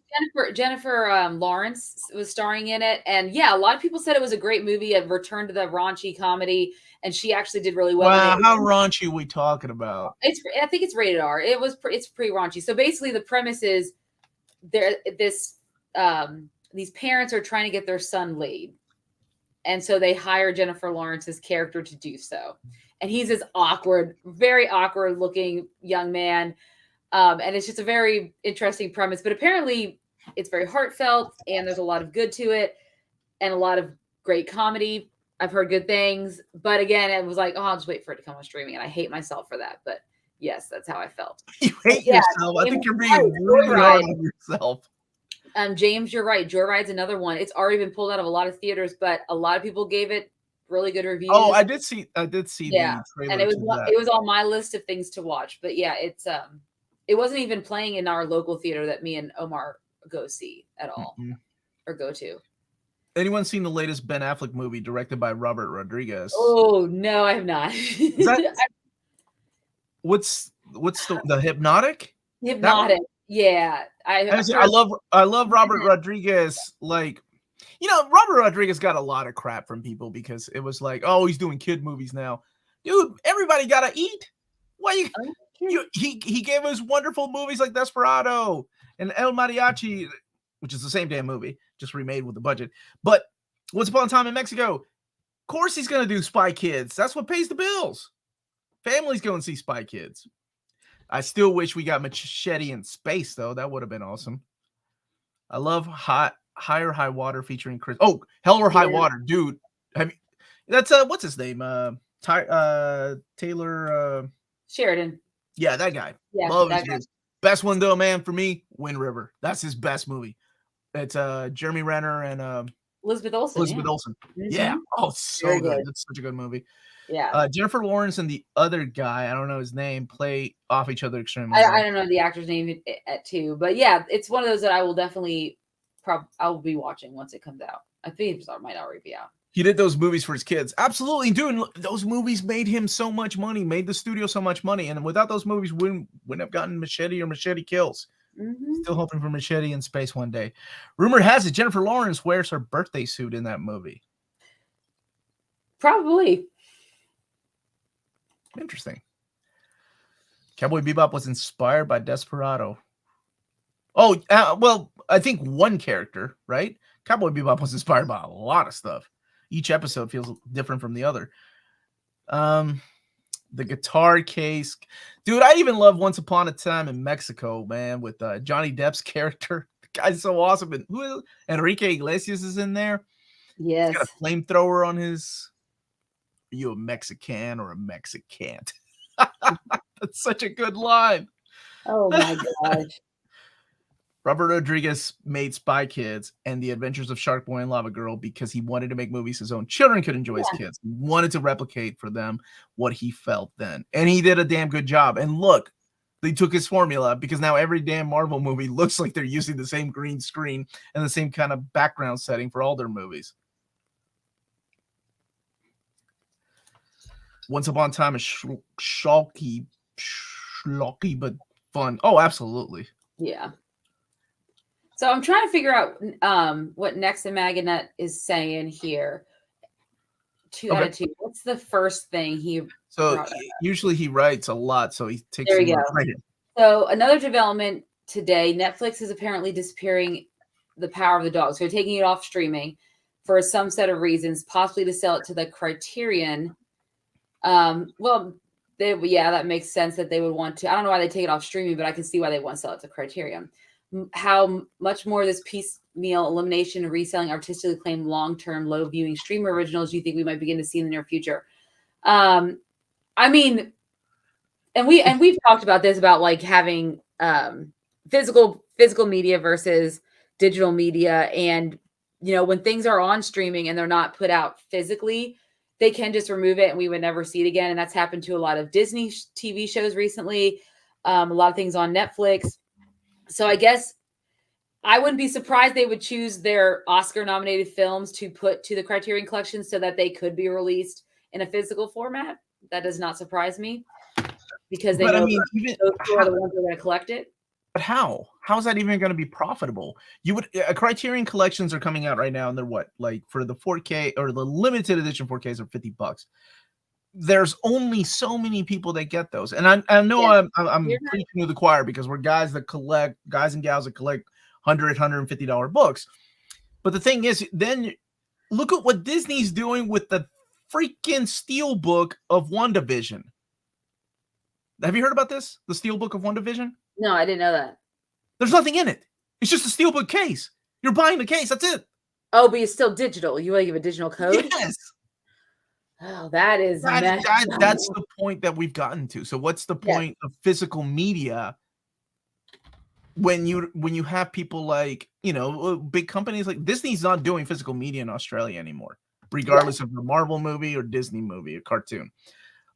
Jennifer Lawrence was starring in it, and yeah, a lot of people said it was a great movie, a return to the raunchy comedy, and she actually did really well. Wow, how raunchy are we talking about? I think it's rated R. It's pretty raunchy. So basically, the premise is these parents are trying to get their son laid, and so they hire Jennifer Lawrence's character to do so. And he's this awkward, very awkward looking young man. And it's just a very interesting premise, but apparently it's very heartfelt and there's a lot of good to it and a lot of great comedy. I've heard good things, but again, it was like, I'll just wait for it to come on streaming. And I hate myself for that, but yes, that's how I felt. You hate yourself. I think you're being really hard on yourself. James, you're right. Joyride's another one. It's already been pulled out of a lot of theaters, but a lot of people gave it really good reviews. Oh, I did see yeah. the trailer. And it was on my list of things to watch. But yeah, it wasn't even playing in our local theater that me and Omar go see at all or go to. Anyone seen the latest Ben Affleck movie directed by Robert Rodriguez? Oh no, I have not. What's the Hypnotic? Hypnotic. Yeah. I love Robert Rodriguez. Like, Robert Rodriguez got a lot of crap from people because it was like, oh, he's doing kid movies now. Dude, everybody gotta eat. Why he gave us wonderful movies like Desperado and El Mariachi, which is the same damn movie, just remade with the budget. But Once Upon a Time in Mexico, of course he's gonna do Spy Kids. That's what pays the bills. Families go and see Spy Kids. I still wish we got Machete in space, though. That would have been awesome. I love Higher High Water featuring Chris. Oh, Hell or High Water, dude. That's what's his name? Taylor Sheridan. Yeah, that guy. Yeah, love his guy. Best one though, man, for me, Wind River. That's his best movie. It's Jeremy Renner and Elizabeth Olsen. Mm-hmm. Yeah. Oh, so good. It's such a good movie. Yeah. Jennifer Lawrence and the other guy, I don't know his name, play off each other extremely I well. don't know the actor's name at too, but yeah, it's one of those that I will definitely I'll be watching once it comes out. I think it might already be out. He did those movies for his kids. Absolutely, dude. Those movies made him so much money, made the studio so much money. And without those movies, wouldn't have gotten Machete or Machete Kills. Mm-hmm. Still hoping for Machete in space one day. Rumor has it Jennifer Lawrence wears her birthday suit in that movie. Probably. Interesting. Cowboy Bebop was inspired by Desperado. Oh, well, I think one character, right? Cowboy Bebop was inspired by a lot of stuff. Each episode feels different from the other. The guitar case. Dude, I even love Once Upon a Time in Mexico, man, with Johnny Depp's character. The guy's so awesome. And Enrique Iglesias is in there. Yes. He's got a flamethrower on his... Are you a Mexican or a Mexicant? That's such a good line. Oh my gosh. Robert Rodriguez made Spy Kids and The Adventures of Shark Boy and Lava Girl because he wanted to make movies his own children could enjoy as kids. He wanted to replicate for them what he felt then. And he did a damn good job. And look, they took his formula because now every damn Marvel movie looks like they're using the same green screen and the same kind of background setting for all their movies. Once Upon a Time is schlocky, but fun. Oh, absolutely. Yeah. So I'm trying to figure out what Next and Maganet is saying here. 2 out of 2. What's the first thing he? So usually he writes a lot, so he takes. There you go. So another development today: Netflix is apparently disappearing the Power of the Dog. So they're taking it off streaming for some set of reasons, possibly to sell it to the Criterion. Well, that makes sense that they would want to. I don't know why they take it off streaming, but I can see why they want to sell it to Criterion. How much more of this piecemeal elimination and reselling artistically acclaimed long-term low viewing streamer originals do you think we might begin to see in the near future? I mean, and we've talked about this about like having physical media versus digital media, and when things are on streaming and they're not put out physically, they can just remove it and we would never see it again. And that's happened to a lot of Disney TV shows recently, a lot of things on Netflix. So I guess I wouldn't be surprised they would choose their Oscar-nominated films to put to the Criterion Collection so that they could be released in a physical format. That does not surprise me because they know those two are the ones that are going to collect it. But how? How is that even going to be profitable? Criterion Collections are coming out right now, and they're what? Like for the 4K or the limited edition 4Ks are $50. There's only so many people that get those, and I know I'm preaching to the choir because we're guys and gals that collect $150 books. But the thing is, then look at what Disney's doing with the freaking Steelbook of WandaVision. Have you heard about this? The Steelbook of WandaVision? No, I didn't know that. There's nothing in it. It's just a Steelbook case. You're buying the case. That's it. Oh, but it's still digital. You want to give a digital code? Yes. Oh, that's the point that we've gotten to. So what's the point of physical media when you have people like, big companies like Disney's not doing physical media in Australia anymore, regardless of a Marvel movie or Disney movie or cartoon.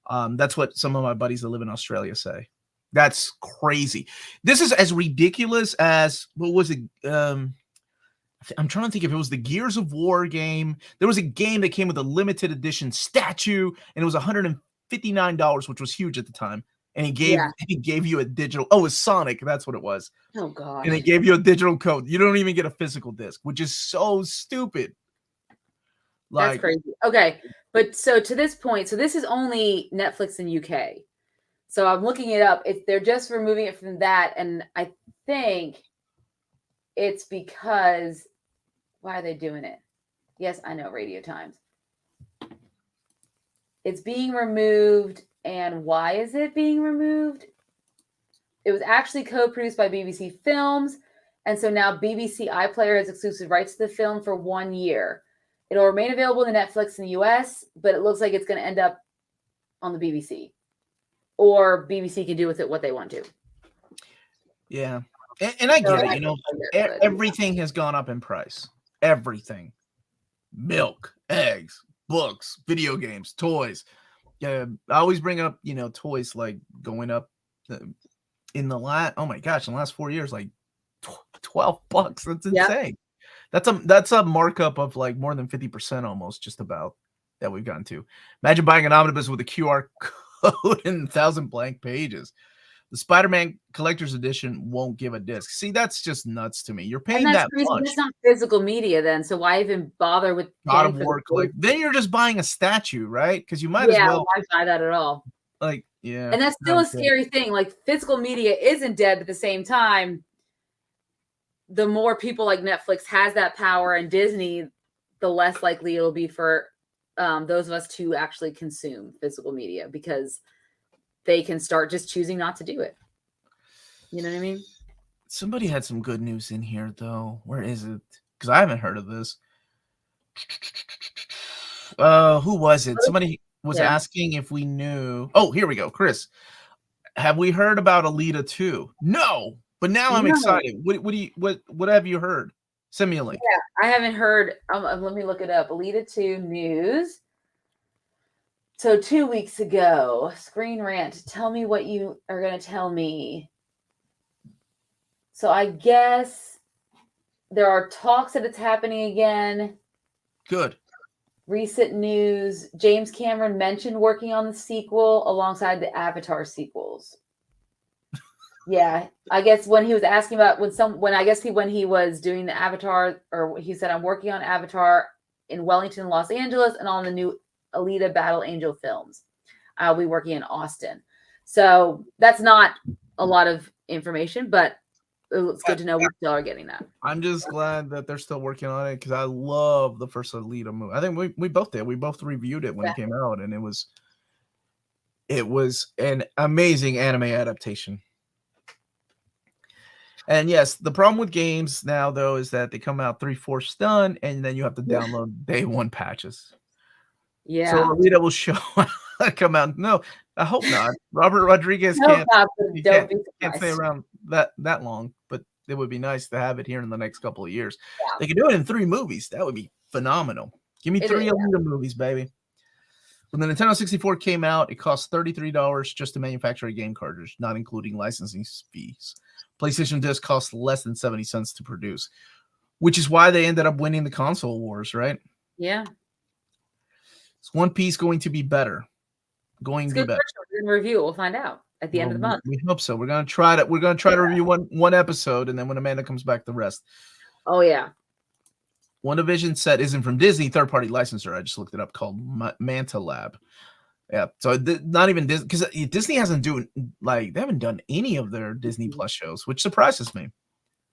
That's what some of my buddies that live in Australia say. That's crazy. This is as ridiculous as, what was it? I'm trying to think if it was the Gears of War game. There was a game that came with a limited edition statue, and it was $159, which was huge at the time. And he gave you a digital. Oh, it was Sonic. That's what it was. Oh God. And he gave you a digital code. You don't even get a physical disc, which is so stupid. That's crazy. Okay, but so to this point, so this is only Netflix in UK. So I'm looking it up. They're just removing it from that, and I think it's because, why are they doing it? Yes, I know, Radio Times. It's being removed, and why is it being removed? It was actually co-produced by BBC Films, and so now BBC iPlayer has exclusive rights to the film for 1 year. It'll remain available on Netflix in the US, but it looks like it's going to end up on the BBC. Or BBC can do with it what they want to. Yeah. And I get it. Everything has gone up in price. Everything. Milk, eggs, books, video games, toys. I always bring up, toys like going up in the last, oh my gosh, in the last 4 years, like $12. That's Yep. insane. That's a markup of like more than 50% almost, just about, that we've gotten to. Imagine buying an omnibus with a QR code and 1,000 blank pages. The Spider-Man Collector's Edition won't give a disc. See, that's just nuts to me. You're And paying that's that crazy. much. That's not physical media then. So why even bother with God paying of for War the Then you're just buying a statue, right? Because you might as Yeah, well, why buy that at all? like, yeah. And that's still a scary thing. Like physical media isn't dead, but at the same time, the more people like Netflix has that power and Disney, the less likely it'll be for those of us to actually consume physical media because they can start just choosing not to do it. You know what I mean? Somebody had some good news in here, though. Where is it? Because I haven't heard of this. Who was it? Somebody was asking if we knew. Oh, here we go. Chris, have we heard about Alita 2? No, but now I'm excited. What have you heard? Send me a link. Yeah, I haven't heard. Let me look it up. Alita 2 news. So 2 weeks ago, Screen Rant. Tell me what you are going to tell me. So I guess there are talks that it's happening again. Good. Recent news, James Cameron mentioned working on the sequel alongside the Avatar sequels. Yeah, I guess when he was asking about when he was doing the Avatar, or he said, I'm working on Avatar in Wellington, Los Angeles, and on the new Alita Battle Angel films. I'll be working in Austin. So that's not a lot of information, but it's good to know we still are getting that. I'm just glad that they're still working on it because I love the first Alita movie. I think we both did. We both reviewed it when it came out, and it was an amazing anime adaptation. And yes, the problem with games now, though, is that they come out 3/4 done, and then you have to download day one patches. Yeah. So Alita will show come out. No, I hope not. Robert Rodriguez can't stay around that long, but it would be nice to have it here in the next couple of years. Yeah. They could do it in 3 movies. That would be phenomenal. Give me 3 Alita movies, baby. When the Nintendo 64 came out, it cost $33 just to manufacture a game cartridge, not including licensing fees. PlayStation disc cost less than 70 cents to produce, which is why they ended up winning the console wars, right? Yeah. Is One Piece going to be better? Going to be better. We're gonna review it. We'll find out at the end of the month. We hope so. We're gonna try to review one episode, and then when Amanda comes back, the rest. Oh yeah. WandaVision set isn't from Disney, third-party licensor. I just looked it up, called Manta Lab. Yeah, so not even Disney, because Disney hasn't they haven't done any of their Disney Plus shows, which surprises me.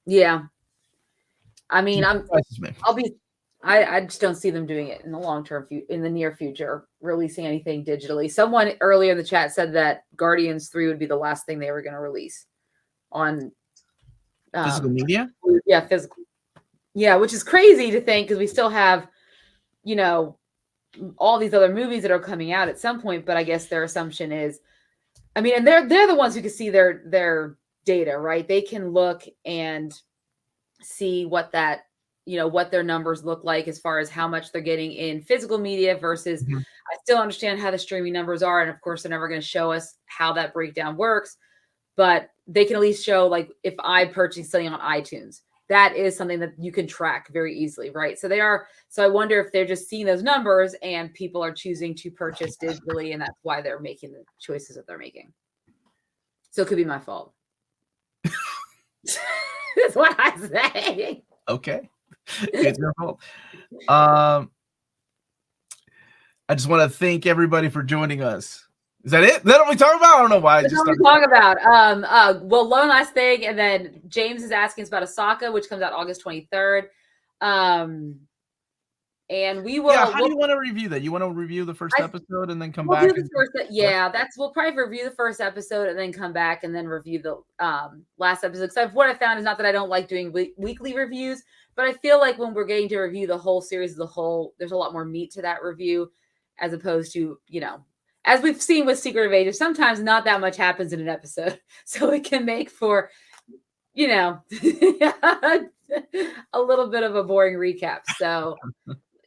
Yeah, I mean, I just don't see them doing it in the long term, in the near future, releasing anything digitally. Someone earlier in the chat said that Guardians 3 would be the last thing they were going to release on physical media. Yeah, physical. Yeah, which is crazy to think because we still have, all these other movies that are coming out at some point. But I guess their assumption is, I mean, and they're the ones who can see their data, right? They can look and see what that, what their numbers look like as far as how much they're getting in physical media versus. Mm-hmm. I still understand how the streaming numbers are, and of course, they're never going to show us how that breakdown works. But they can at least show, like, if I purchase something on iTunes. That is something that you can track very easily, right? So I wonder if they're just seeing those numbers and people are choosing to purchase digitally, and that's why they're making the choices that they're making. So it could be my fault. That's what I say. Okay. It's your fault. I just want to thank everybody for joining us. Is that it? Is that what we talk about? I don't know why. That's what we talk about. Well, one last thing, and then James is asking us about Ahsoka, which comes out August 23rd. And we will. Yeah, how do you want to review that? You want to review the first episode and then come back? We'll probably review the first episode and then come back and then review the last episode. Because what I found is not that I don't like doing weekly reviews, but I feel like when we're getting to review the whole series as a whole, there's a lot more meat to that review, as opposed to as we've seen with Secret of Ages, sometimes not that much happens in an episode. So it can make for, a little bit of a boring recap. So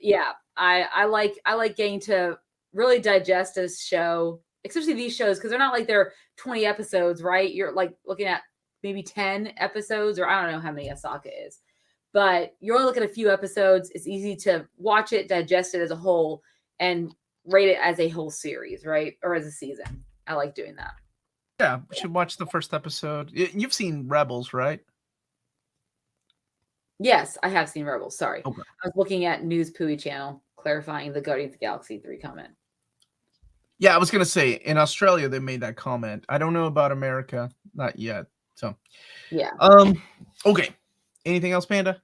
yeah, I like getting to really digest a show, especially these shows, because they're not like they're 20 episodes, right? You're like looking at maybe 10 episodes, or I don't know how many Ahsoka is, but you're only looking at a few episodes. It's easy to watch it, digest it as a whole, and rate it as a whole series, right? Or as a season. I like doing that. Yeah, we should watch the first episode. You've seen Rebels, right? Yes, I have seen Rebels. Sorry. Okay. I was looking at News Pooey channel clarifying the Guardians of the Galaxy 3 comment. Yeah, I was going to say, in Australia, they made that comment. I don't know about America. Not yet. So, yeah. Okay. Anything else, Panda?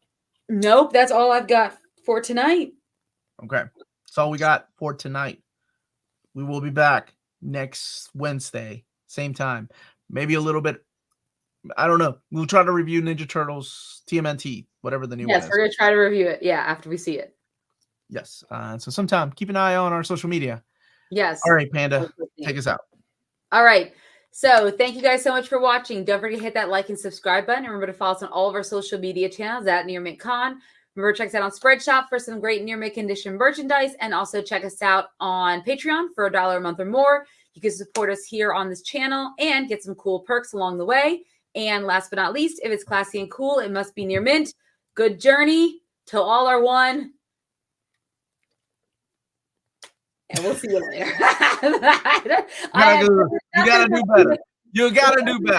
Nope. That's all I've got for tonight. Okay. That's all we got for tonight. We will be back next Wednesday, same time. Maybe a little bit. I don't know. We'll try to review Ninja Turtles TMNT, whatever the new one is. Yes, we're going to try to review it. Yeah, after we see it. Yes. So sometime, keep an eye on our social media. Yes. All right, Panda, take us out. All right. So thank you guys so much for watching. Don't forget to hit that like and subscribe button. And remember to follow us on all of our social media channels at Near Mint Con. Remember to check us out on Spreadshop for some great near mint condition merchandise. And also check us out on Patreon for $1 a month or more. You can support us here on this channel and get some cool perks along the way. And last but not least, if it's classy and cool, it must be Near Mint. Good journey till all are one. And we'll see you later. You gotta do better. You gotta do better.